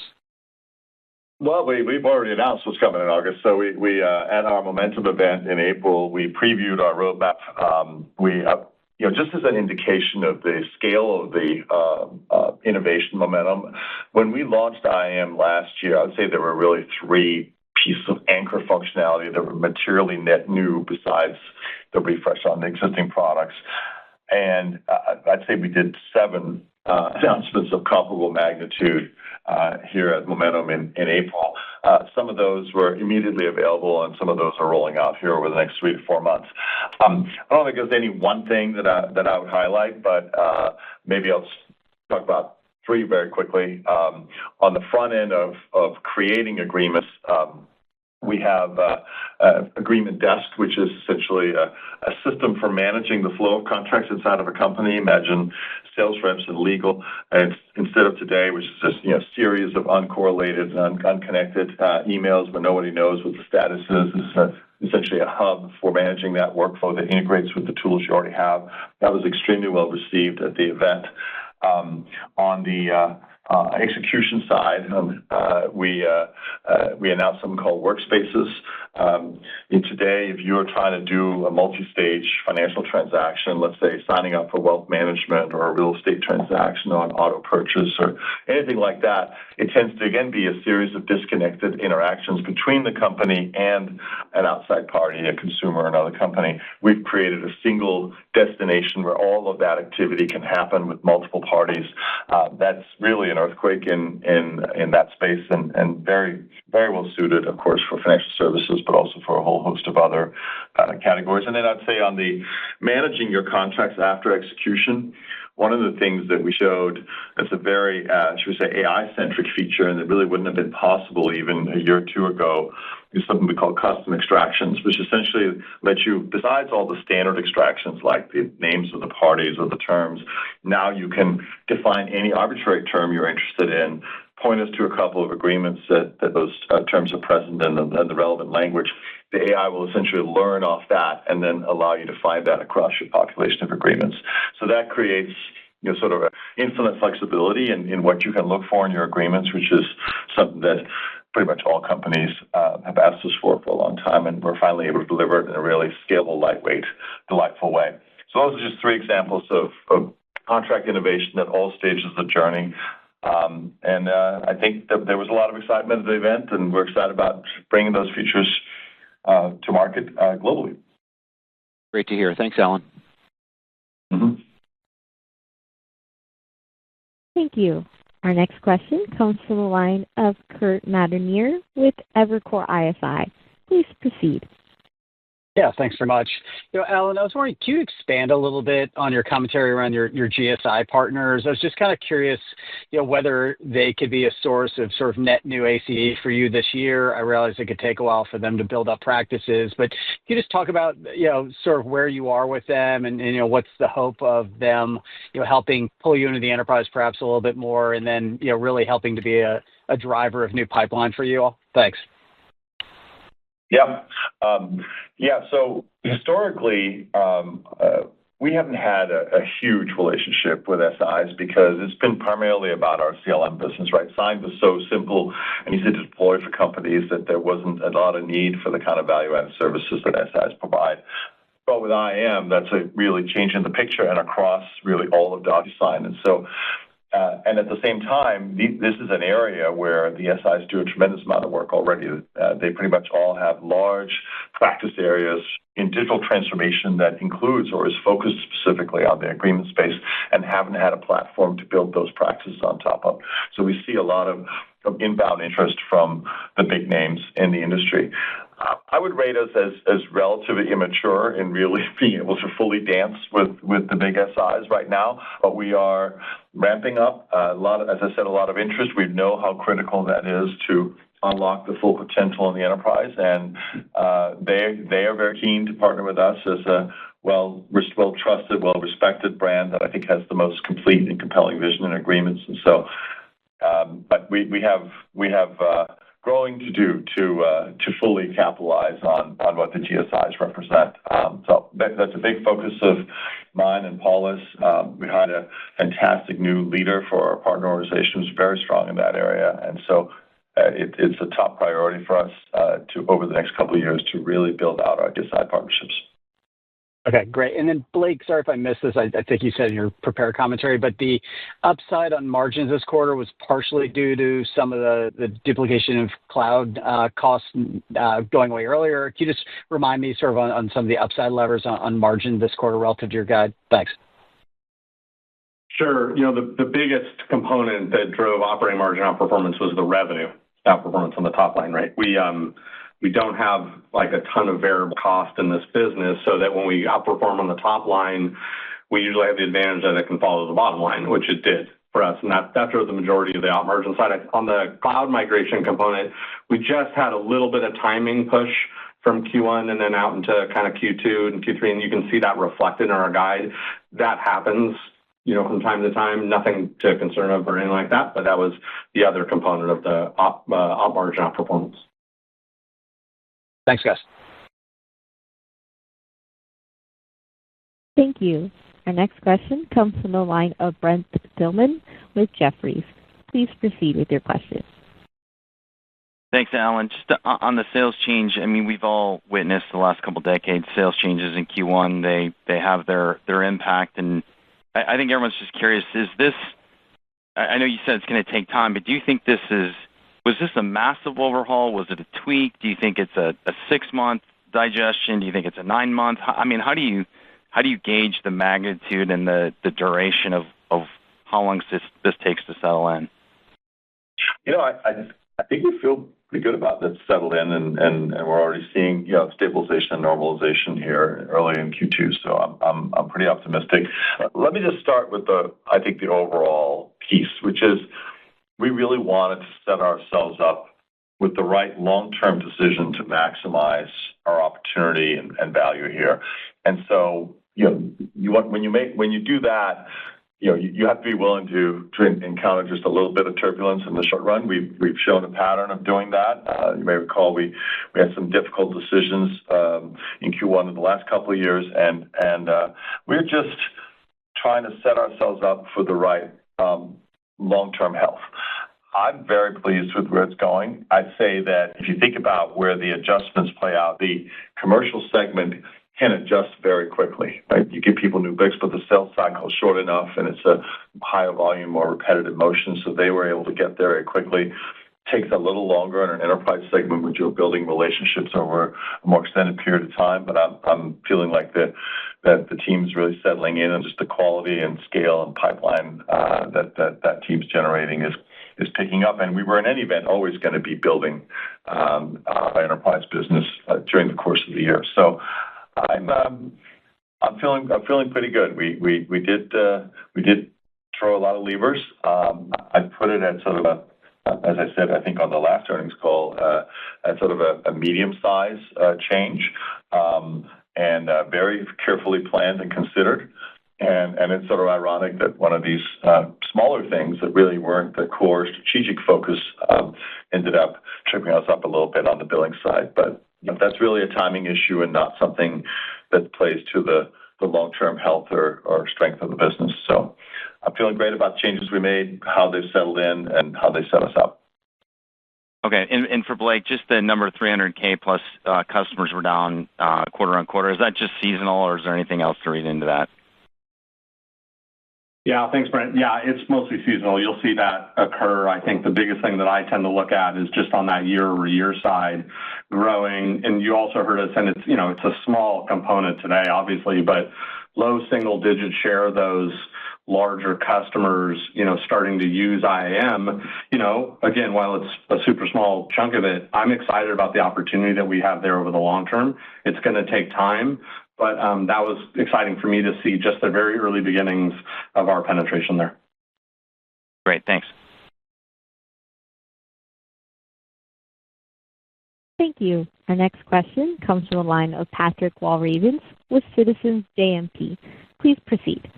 Well, we've already announced what's coming in August. So we at our Momentum event in April, we previewed our roadmap. Just as an indication of the scale of the innovation momentum, when we launched IAM last year, I would say there were really three pieces of anchor functionality that were materially net new besides the refresh on the existing products. And I'd say we did 7 announcements of comparable magnitude here at Momentum in April. Some of those were immediately available, and some of those are rolling out here over the next 3 to 4 months. I don't think there's any one thing that I would highlight, but maybe I'll talk about 3 very quickly. On the front end of creating agreements, we have Agreement Desk, which is essentially a system for managing the flow of contracts inside of a company. Imagine sales reps and legal, and instead of today, which is just a series of uncorrelated and unconnected emails where nobody knows what the status is. This is essentially a hub for managing that workflow that integrates with the tools you already have. That was extremely well received at the event. On the execution side, we announced something called Workspaces. Today, if you're trying to do a multi-stage financial transaction, let's say signing up for wealth management or a real estate transaction on auto purchase or anything like that, it tends to, again, be a series of disconnected interactions between the company and an outside party, a consumer or another company. We've created a single destination where all of that activity can happen with multiple parties. That's really an earthquake in that space and very, very well suited, of course, for financial services, but also for a whole host of other categories. And then I'd say on the managing your contracts after execution, one of the things that we showed that's a very, should we say, AI-centric feature, and it really wouldn't have been possible even a year or two ago, is something we call custom extractions, which essentially lets you, besides all the standard extractions like the names of the parties or the terms, now you can define any arbitrary term you're interested in, point us to a couple of agreements that those terms are present in the relevant language. The AI will essentially learn off that and then allow you to find that across your population of agreements. So that creates sort of infinite flexibility in what you can look for in your agreements, which is something that pretty much all companies have asked us for a long time, and we're finally able to deliver it in a really scalable, lightweight, delightful way. So those are just three examples of contract innovation at all stages of the journey. And I think that there was a lot of excitement at the event, and we're excited about bringing those features to market globally. Great to hear. Thanks, Alan. Mm-hmm. Thank you. Our next question comes from the line of Kurt Matternier with Evercore ISI. Please proceed. Yeah, thanks very much. Alan, I was wondering, can you expand a little bit on your commentary around your GSI partners? I was just kind of curious, whether they could be a source of sort of net new ACE for you this year. I realize it could take a while for them to build up practices, but can you just talk about, sort of where you are with them and what's the hope of them, helping pull you into the enterprise perhaps a little bit more and then, really helping to be a driver of new pipeline for you all? Thanks. Yeah. So historically, we haven't had a huge relationship with SIs because it's been primarily about our CLM business, right? Sign was so simple and easy to deploy for companies that there wasn't a lot of need for the kind of value-added services that SIs provide. But with IAM, that's really changing the picture and across really all of DocuSign. And so and at the same time, this is an area where the SIs do a tremendous amount of work already. They pretty much all have large practice areas in digital transformation that includes or is focused specifically on the agreement space and haven't had a platform to build those practices on top of. So we see a lot of inbound interest from the big names in the industry. I would rate us as relatively immature in really being able to fully dance with the big SIs right now, but we are ramping up as I said, a lot of interest. We know how critical that is to unlock the full potential in the enterprise, and they are very keen to partner with us as a well-trusted, well-respected brand that I think has the most complete and compelling vision and agreements. And so, but we have growing to do to fully capitalize on what the GSIs represent. So that's a big focus of mine and Paula's. We hired a fantastic new leader for our partner organization who's very strong in that area, and so it's a top priority for us to over the next couple of years to really build out our GSI partnerships. Okay, great. And then, Blake, sorry if I missed this. I think you said in your prepared commentary, but the upside on margins this quarter was partially due to some of the duplication of cloud costs going away earlier. Can you just remind me sort of on some of the upside levers on margin this quarter relative to your guide? Thanks. Sure. The biggest component that drove operating margin outperformance was the revenue outperformance on the top line, right? We don't have like a ton of variable cost in this business, so that when we outperform on the top line, we usually have the advantage that it can follow the bottom line, which it did for us, and that drove the majority of the op margin side. On the cloud migration component, we just had a little bit of timing push from Q1 and then out into kind of Q2 and Q3, and you can see that reflected in our guide. That happens, from time to time. Nothing to concern of or anything like that, but that was the other component of the op margin outperformance. Thanks, guys. Thank you. Our next question comes from the line of Brent Thielman with Jefferies. Please proceed with your question. Thanks, Alan. Just on the sales change, I mean, we've all witnessed the last couple of decades sales changes in Q1. They have their impact, and I think everyone's just curious, is this, I know you said it's going to take time, but do you think was this a massive overhaul? Was it a tweak? Do you think it's a 6-month digestion? Do you think it's a 9-month? I mean, how do you gauge the magnitude and the duration of how long this takes to settle in? I think we feel pretty good about that settled in, and we're already seeing stabilization and normalization here early in Q2. So I'm pretty optimistic. Let me just start with the overall piece, which is we really wanted to set ourselves up with the right long-term decision to maximize our opportunity and value here. And so when you do that, you have to be willing to encounter just a little bit of turbulence in the short run. We've shown a pattern of doing that. You may recall we had some difficult decisions in Q1 in the last couple of years, and we're just trying to set ourselves up for the right long-term health. I'm very pleased with where it's going. I'd say that if you think about where the adjustments play out, the commercial segment can adjust very quickly, right? You give people new books, but the sales cycle is short enough, and it's a higher volume, more repetitive motion, so they were able to get there very quickly. Takes a little longer in an enterprise segment, which you're building relationships over a more extended period of time, but I'm feeling like that the team's really settling in, and just the quality and scale and pipeline that team's generating is picking up. And we were, in any event, always going to be building our enterprise business during the course of the year. So I'm feeling pretty good. We did throw a lot of levers. I put it at sort of a, as I said, I think on the last earnings call, at sort of a medium size change, and very carefully planned and considered. And it's sort of ironic that one of these smaller things that really weren't the core strategic focus ended up tripping us up a little bit on the billing side. But that's really a timing issue and not something that plays to the long-term health or strength of the business. So I'm feeling great about the changes we made, how they've settled in, and how they set us up. Okay, and for Blake, just the number 300K plus customers were down quarter on quarter. Is that just seasonal, or is there anything else to read into that? Yeah, thanks, Brent. Yeah, it's mostly seasonal. You'll see that occur. I think the biggest thing that I tend to look at is just on that year-over-year side growing. And you also heard us, and it's a small component today, obviously, but low single-digit share of those larger customers, starting to use IAM. Again, while it's a super small chunk of it, I'm excited about the opportunity that we have there over the long term. It's going to take time, but that was exciting for me to see just the very early beginnings of our penetration there. Great, thanks. Thank you. Our next question comes from the line of Patrick Walravens with Citizens JMP. Please proceed.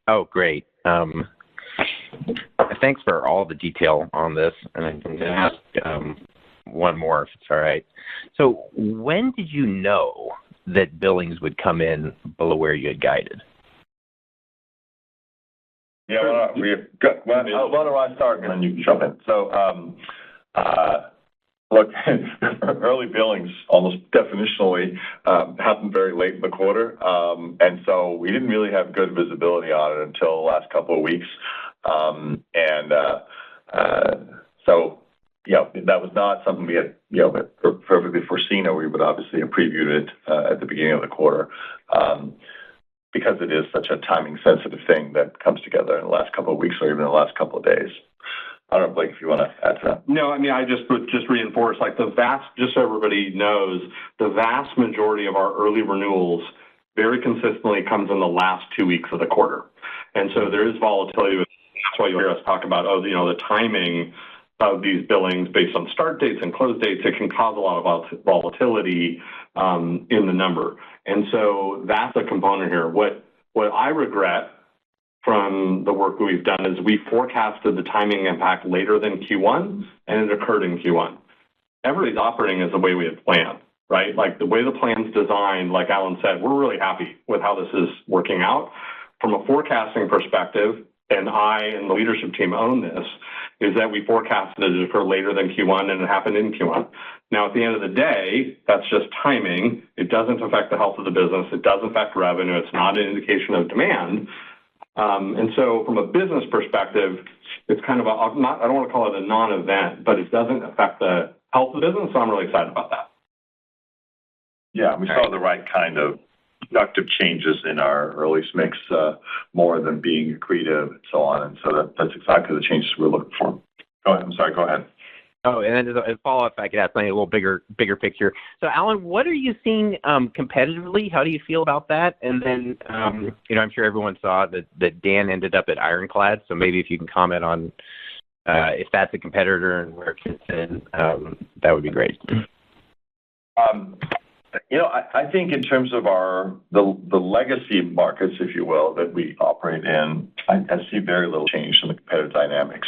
Oh, great. Thanks for all the detail on this. And I'm going to ask one more, if it's all right. So when did you know that billings would come in below where you had guided? Yeah, why don't I start, and then you can jump in. So, look, early billings almost definitionally happened very late in the quarter, and so we didn't really have good visibility on it until the last couple of weeks. So, that was not something we had, perfectly foreseen, or we would obviously have previewed it at the beginning of the quarter, because it is such a timing-sensitive thing that comes together in the last couple of weeks or even the last couple of days. I don't know, Blake, if you want to add to that. No, I mean, I just reinforce, just so everybody knows, the vast majority of our early renewals very consistently comes in the last 2 weeks of the quarter. And so there is volatility. That's why you hear us talk about, the timing of these billings based on start dates and close dates. It can cause a lot of volatility in the number. And so that's a component here. What I regret from the work that we've done is we forecasted the timing impact later than Q1, and it occurred in Q1. Everybody's operating as the way we had planned, right? Like the way the plan's designed, like Alan said, we're really happy with how this is working out. From a forecasting perspective, and I and the leadership team own this, is that we forecasted it to occur later than Q1, and it happened in Q1. Now, at the end of the day, that's just timing. It doesn't affect the health of the business. It doesn't affect revenue. It's not an indication of demand. And so from a business perspective, it's kind of I don't want to call it a non-event, but it doesn't affect the health of the business, so I'm really excited about that. Yeah, we saw the right kind of productive changes in our release mix, more than being accretive and so on. And so that's exactly the changes we're looking for. Go ahead. I'm sorry. Go ahead. Oh, and then as a follow-up, if I could ask something a little bigger picture. So, Alan, what are you seeing competitively? How do you feel about that? And then, I'm sure everyone saw that Dan ended up at Ironclad. So maybe if you can comment on if that's a competitor and where it fits in, that would be great. I think in terms of the legacy markets, if you will, that we operate in, I see very little change in the competitive dynamics.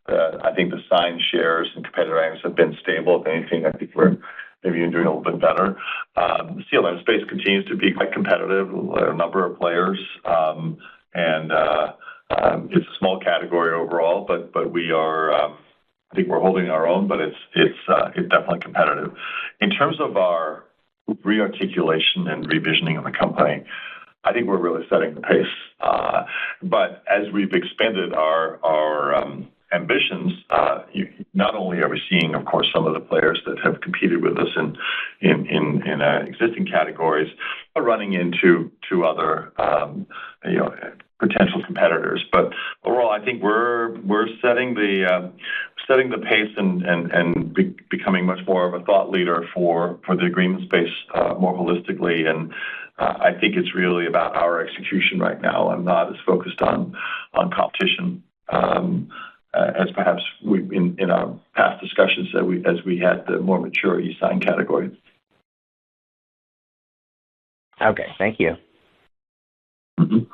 I think the sign shares and competitive dynamics have been stable. If anything, I think we're maybe even doing a little bit better. The CLM space continues to be quite competitive. A number of players, and it's a small category overall, but we are. I think we're holding our own, but it's definitely competitive. In terms of our rearticulation and revisioning of the company, I think we're really setting the pace. But as we've expanded our ambitions, not only are we seeing, of course, some of the players that have competed with us in existing categories, but running into other potential competitors. But overall, I think we're setting the pace and becoming much more of a thought leader for the agreement space more holistically. And I think it's really about our execution right now. I'm not as focused on competition as perhaps in our past discussions as we had the more mature eSign category. Okay, thank you. Mm-hmm.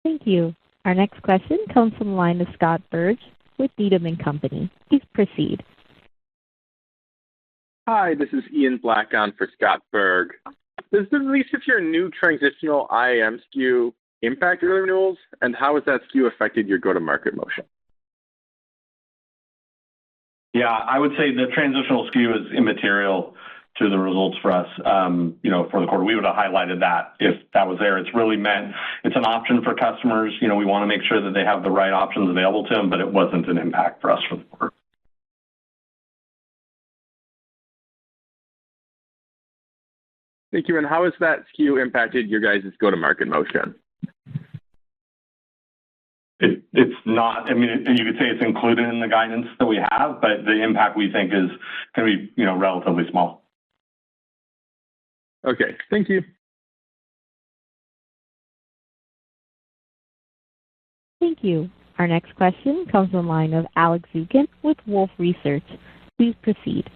Thank you. Our next question comes from the line of Scott Berg with Needham & Company. Please proceed. Hi, this is Ian Black on for Scott Berg. Does the release of your new transitional IAM SKU impact early renewals, and how has that SKU affected your go-to-market motion? Yeah, I would say the transitional SKU is immaterial to the results for us. For the quarter, we would have highlighted that if that was there. It's really meant it's an option for customers. We want to make sure that they have the right options available to them, but it wasn't an impact for us for the quarter. Thank you. And how has that SKU impacted your guys' go-to-market motion? It's not. I mean, you could say it's included in the guidance that we have, but the impact we think is going to be, relatively small. Okay, thank you. Thank you. Our next question comes from the line of Alex Zukin with Wolfe Research. Please proceed.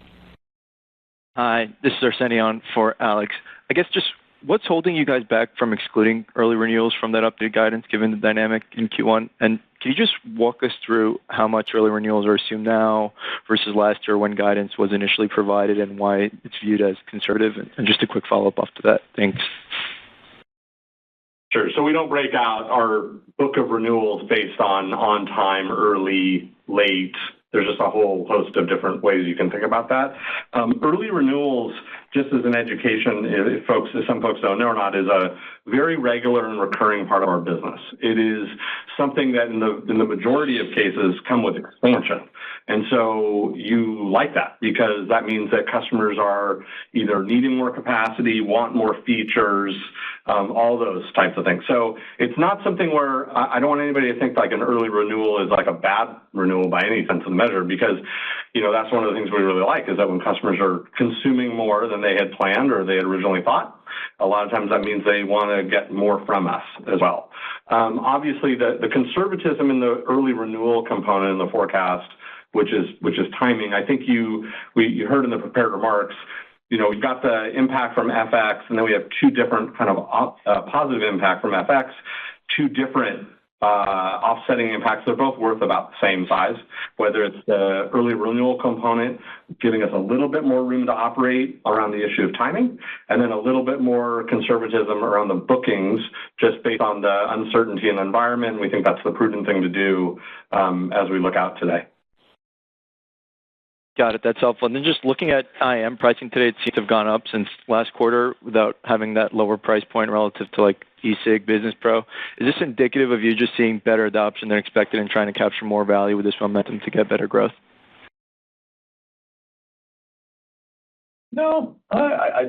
Hi, this is Arsenio for Alex. I guess just what's holding you guys back from excluding early renewals from that updated guidance given the dynamic in Q1? And can you just walk us through how much early renewals are assumed now versus last year when guidance was initially provided and why it's viewed as conservative? And just a quick follow-up after that. Thanks. Sure. So we don't break out our book of renewals based on time, early, late. There's just a whole host of different ways you can think about that. Early renewals, just as an education, if some folks don't know or not, is a very regular and recurring part of our business. It is something that in the majority of cases come with expansion. And so you like that because that means that customers are either needing more capacity, want more features, all those types of things. So it's not something where I don't want anybody to think like an early renewal is like a bad renewal by any sense of the measure because, that's one of the things we really like is that when customers are consuming more than they had planned or they had originally thought, a lot of times that means they want to get more from us as well. Obviously, the conservatism in the early renewal component in the forecast, which is timing, I think you heard in the prepared remarks, we've got the impact from FX, and then we have two different kind of positive impact from FX, two different offsetting impacts. They're both worth about the same size, whether it's the early renewal component giving us a little bit more room to operate around the issue of timing, and then a little bit more conservatism around the bookings just based on the uncertainty in the environment. We think that's the prudent thing to do as we look out today. Got it. That's helpful. And then just looking at IAM pricing today, it seems to have gone up since last quarter without having that lower price point relative to like eSig Business Pro. Is this indicative of you just seeing better adoption than expected and trying to capture more value with this momentum to get better growth? No, I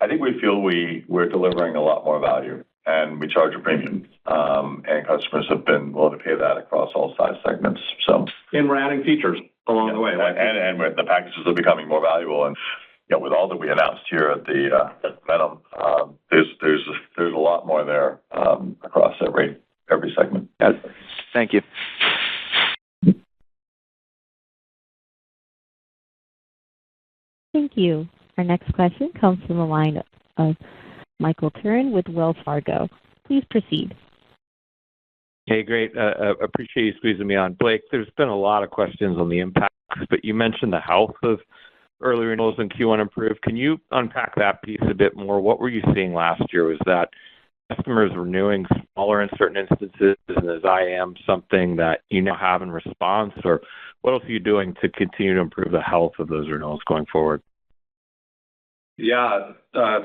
think we feel we're delivering a lot more value, and we charge a premium. And customers have been willing to pay that across all size segments. So, and we're adding features along the way. And the packages are becoming more valuable. And with all that we announced here at the Venom, there's a lot more there across every segment. Yes. Thank you. Thank you. Our next question comes from the line of Michael Turrin with Wells Fargo. Please proceed. Hey, great. Appreciate you squeezing me on. Blake, there's been a lot of questions on the impacts, but you mentioned the health of early renewals in Q1 improved. Can you unpack that piece a bit more? What were you seeing last year? Was that customers renewing smaller in certain instances, and is IAM something that you now have in response, or what else are you doing to continue to improve the health of those renewals going forward? Yeah,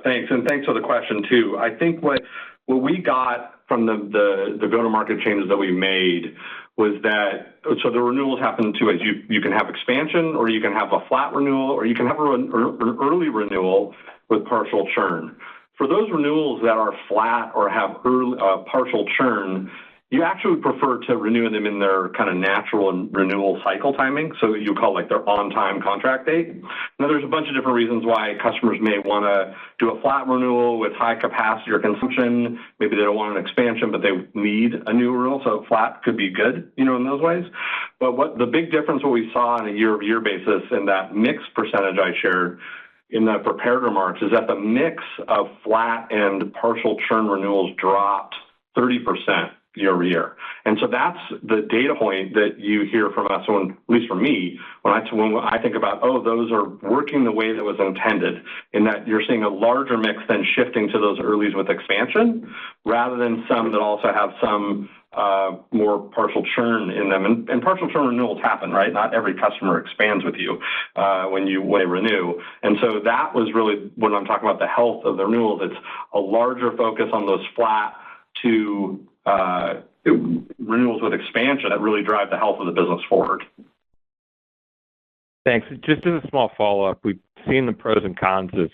thanks. And thanks for the question, too. I think what we got from the go-to-market changes that we made was that, so the renewals happen two ways. You can have expansion, or you can have a flat renewal, or you can have an early renewal with partial churn. For those renewals that are flat or have partial churn, you actually prefer to renew them in their kind of natural renewal cycle timing, so you call like their on-time contract date. Now, there's a bunch of different reasons why customers may want to do a flat renewal with high capacity or consumption. Maybe they don't want an expansion, but they need a new renewal, so flat could be good, in those ways. But what the big difference, what we saw on a year-over-year basis in that mix percentage I shared in the prepared remarks, is that the mix of flat and partial churn renewals dropped 30% year over year. And so that's the data point that you hear from us, at least from me, when I think about, those are working the way that was intended, in that you're seeing a larger mix than shifting to those earlies with expansion, rather than some that also have some more partial churn in them. And partial churn renewals happen, right? Not every customer expands with you when they renew. And so that was really, when I'm talking about the health of the renewals, it's a larger focus on those flat to renewals with expansion that really drive the health of the business forward. Thanks. Just as a small follow-up, we've seen the pros and cons of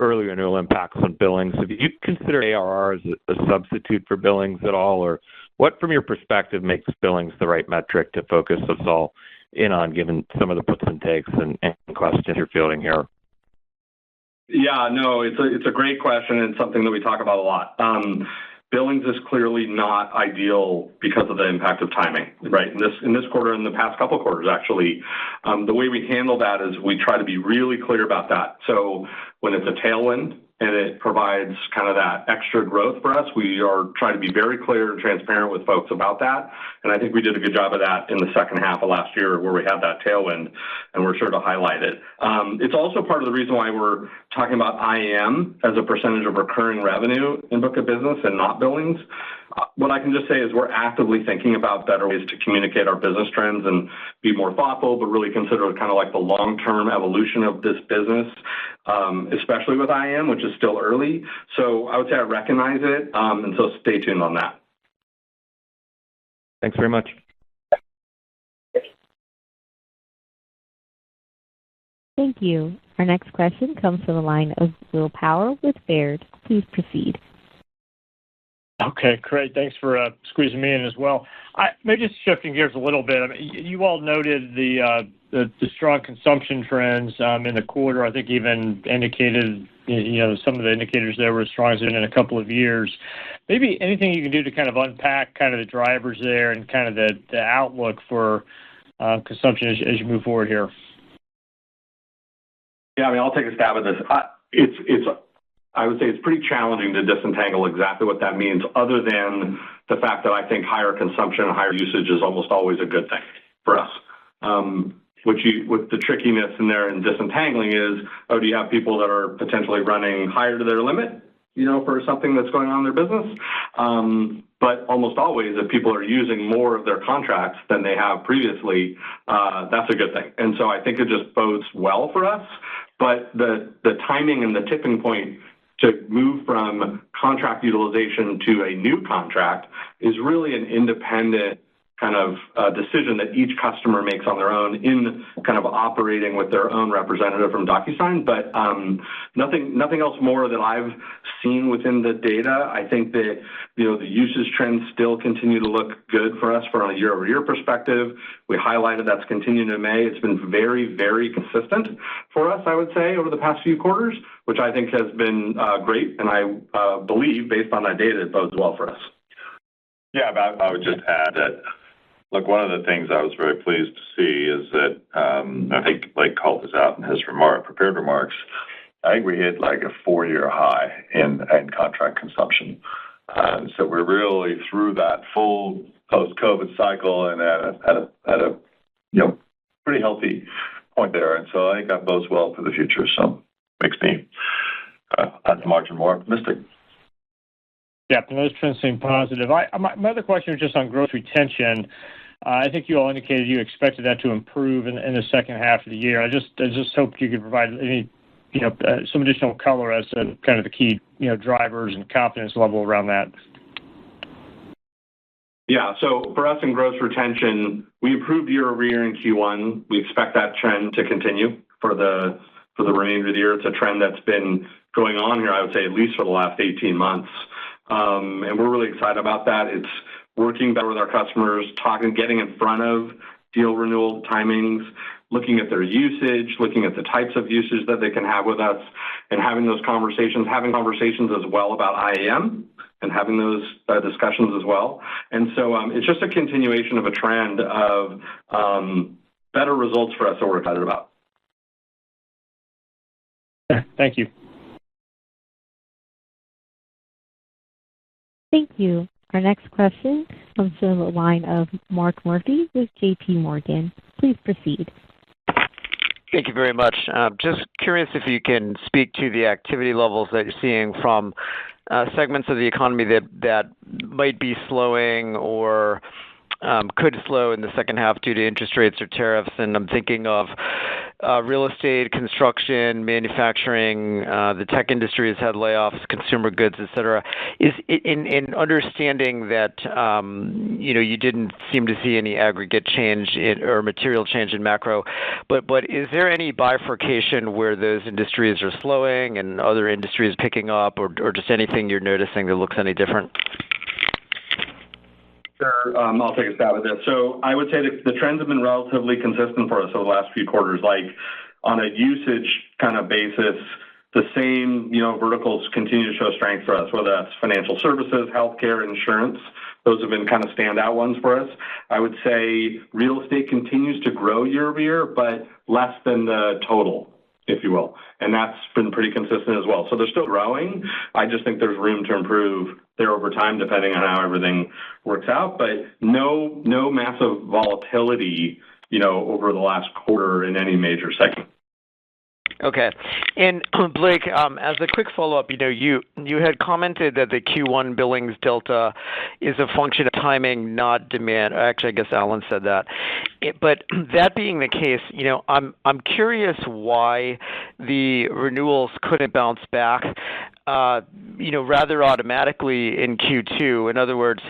early renewal impacts on billings. Have you considered ARR as a substitute for billings at all, or what, from your perspective, makes billings the right metric to focus us all in on, given some of the puts and takes and questions you're fielding here? Yeah, no, it's a great question, and it's something that we talk about a lot. Billings is clearly not ideal because of the impact of timing, right? In this quarter, in the past couple of quarters, actually, the way we handle that is we try to be really clear about that. So when it's a tailwind and it provides kind of that extra growth for us, we are trying to be very clear and transparent with folks about that. And I think we did a good job of that in the second half of last year, where we had that tailwind, and we're sure to highlight it. It's also part of the reason why we're talking about IAM as a percentage of recurring revenue in book of business and not billings. What I can just say is we're actively thinking about better ways to communicate our business trends and be more thoughtful, but really consider kind of like the long-term evolution of this business, especially with IAM, which is still early. So I would say I recognize it, and so stay tuned on that. Thanks very much. Thank you. Our next question comes from the line of Will Power with Baird. Please proceed. Okay, great. Thanks for squeezing me in as well. Maybe just shifting gears a little bit. I mean, you all noted the strong consumption trends in the quarter. I think even indicated, some of the indicators there were as strong as in a couple of years. Maybe anything you can do to kind of unpack kind of the drivers there and kind of the outlook for consumption as you move forward here. Yeah, I mean, I'll take a stab at this. I would say it's pretty challenging to disentangle exactly what that means, other than the fact that I think higher consumption and higher usage is almost always a good thing for us. With the trickiness in there and disentangling is, do you have people that are potentially running higher to their limit, for something that's going on in their business? But almost always, if people are using more of their contracts than they have previously, that's a good thing. And so I think it just bodes well for us. But the timing and the tipping point to move from contract utilization to a new contract is really an independent kind of decision that each customer makes on their own in kind of operating with their own representative from DocuSign, but nothing else more that I've seen within the data. I think that, the usage trends still continue to look good for us from a year-over-year perspective. We highlighted that's continuing in May. It's been very, very consistent for us, I would say, over the past few quarters, which I think has been great, and I believe, based on that data, it bodes well for us. Yeah, but I would just add that, look, one of the things I was very pleased to see is that I think Blake called this out in his prepared remarks. I think we hit like a 4-year high in contract consumption. So we're really through that full post-COVID cycle and at a pretty healthy point there. And so I think that bodes well for the future. So makes me at the margin more optimistic. Yeah, those trends seem positive. My other question was just on gross retention. I think you all indicated you expected that to improve in the second half of the year. I just hoped you could provide any, some additional color as to kind of the key, drivers and confidence level around that. Yeah, so for us in gross retention, we improved year over year in Q1. We expect that trend to continue for the remainder of the year. It's a trend that's been going on here, I would say, at least for the last 18 months. And we're really excited about that. It's working better with our customers, getting in front of deal renewal timings, looking at their usage, looking at the types of usage that they can have with us, and having conversations as well about IAM and having those discussions as well. And so it's just a continuation of a trend of better results for us that we're excited about. Thank you. Thank you. Our next question comes from the line of Mark Murphy with J.P. Morgan. Please proceed. Thank you very much. Just curious if you can speak to the activity levels that you're seeing from segments of the economy that might be slowing or could slow in the second half due to interest rates or tariffs. And I'm thinking of real estate, construction, manufacturing. The tech industry has had layoffs, consumer goods, et cetera. In understanding that you didn't seem to see any aggregate change or material change in macro, but is there any bifurcation where those industries are slowing and other industries picking up, or just anything you're noticing that looks any different? Sure. I'll take a stab at this. So I would say that the trends have been relatively consistent for us over the last few quarters. Like on a usage kind of basis, the same verticals continue to show strength for us, whether that's financial services, healthcare, insurance. Those have been kind of standout ones for us. I would say real estate continues to grow year over year, but less than the total, if you will. And that's been pretty consistent as well. So they're still growing. I just think there's room to improve there over time, depending on how everything works out. But no massive volatility, over the last quarter in any major segment. Okay. And Blake, as a quick follow-up, you had commented that the Q1 billings delta is a function of timing, not demand. Actually, I guess Alan said that. But that being the case, I'm curious why the renewals couldn't bounce back, rather automatically in Q2. In other words,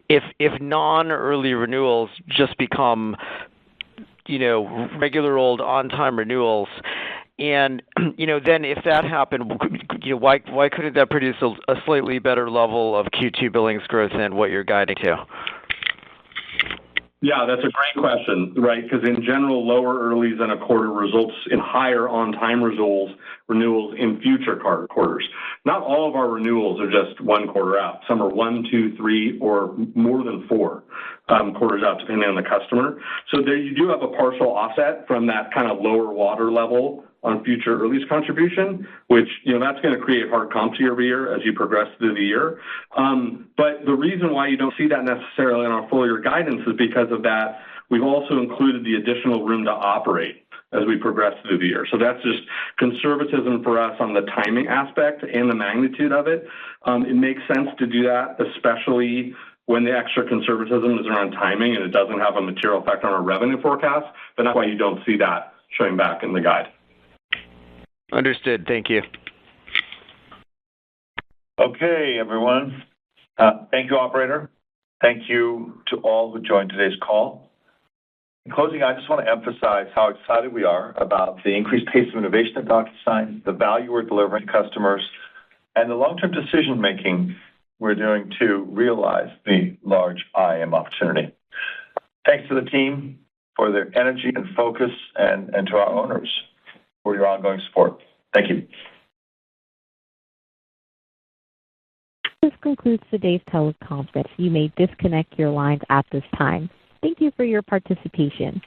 if non-early renewals just become, regular old on-time renewals. And, then if that happened, why couldn't that produce a slightly better level of Q2 billings growth than what you're guiding to? Yeah, that's a great question, right? Because in general, lower earlies in a quarter results in higher on-time renewals in future quarters. Not all of our renewals are just one quarter out. Some are 1, 2, 3, or more than 4 quarters out, depending on the customer. So there you do have a partial offset from that kind of lower water level on future earlies contribution, which, that's going to create hard comps year over year as you progress through the year. But the reason why you don't see that necessarily in our full year guidance is because of that. We've also included the additional room to operate as we progress through the year. So that's just conservatism for us on the timing aspect and the magnitude of it. It makes sense to do that, especially when the extra conservatism is around timing and it doesn't have a material effect on our revenue forecast. But that's why you don't see that showing back in the guide. Understood. Thank you. Okay, everyone. Thank you, operator. Thank you to all who joined today's call. In closing, I just want to emphasize how excited we are about the increased pace of innovation at DocuSign, the value we're delivering to customers, and the long-term decision-making we're doing to realize the large IAM opportunity. Thanks to the team for their energy and focus, and to our owners for your ongoing support. Thank you. This concludes today's teleconference. You may disconnect your lines at this time. Thank you for your participation.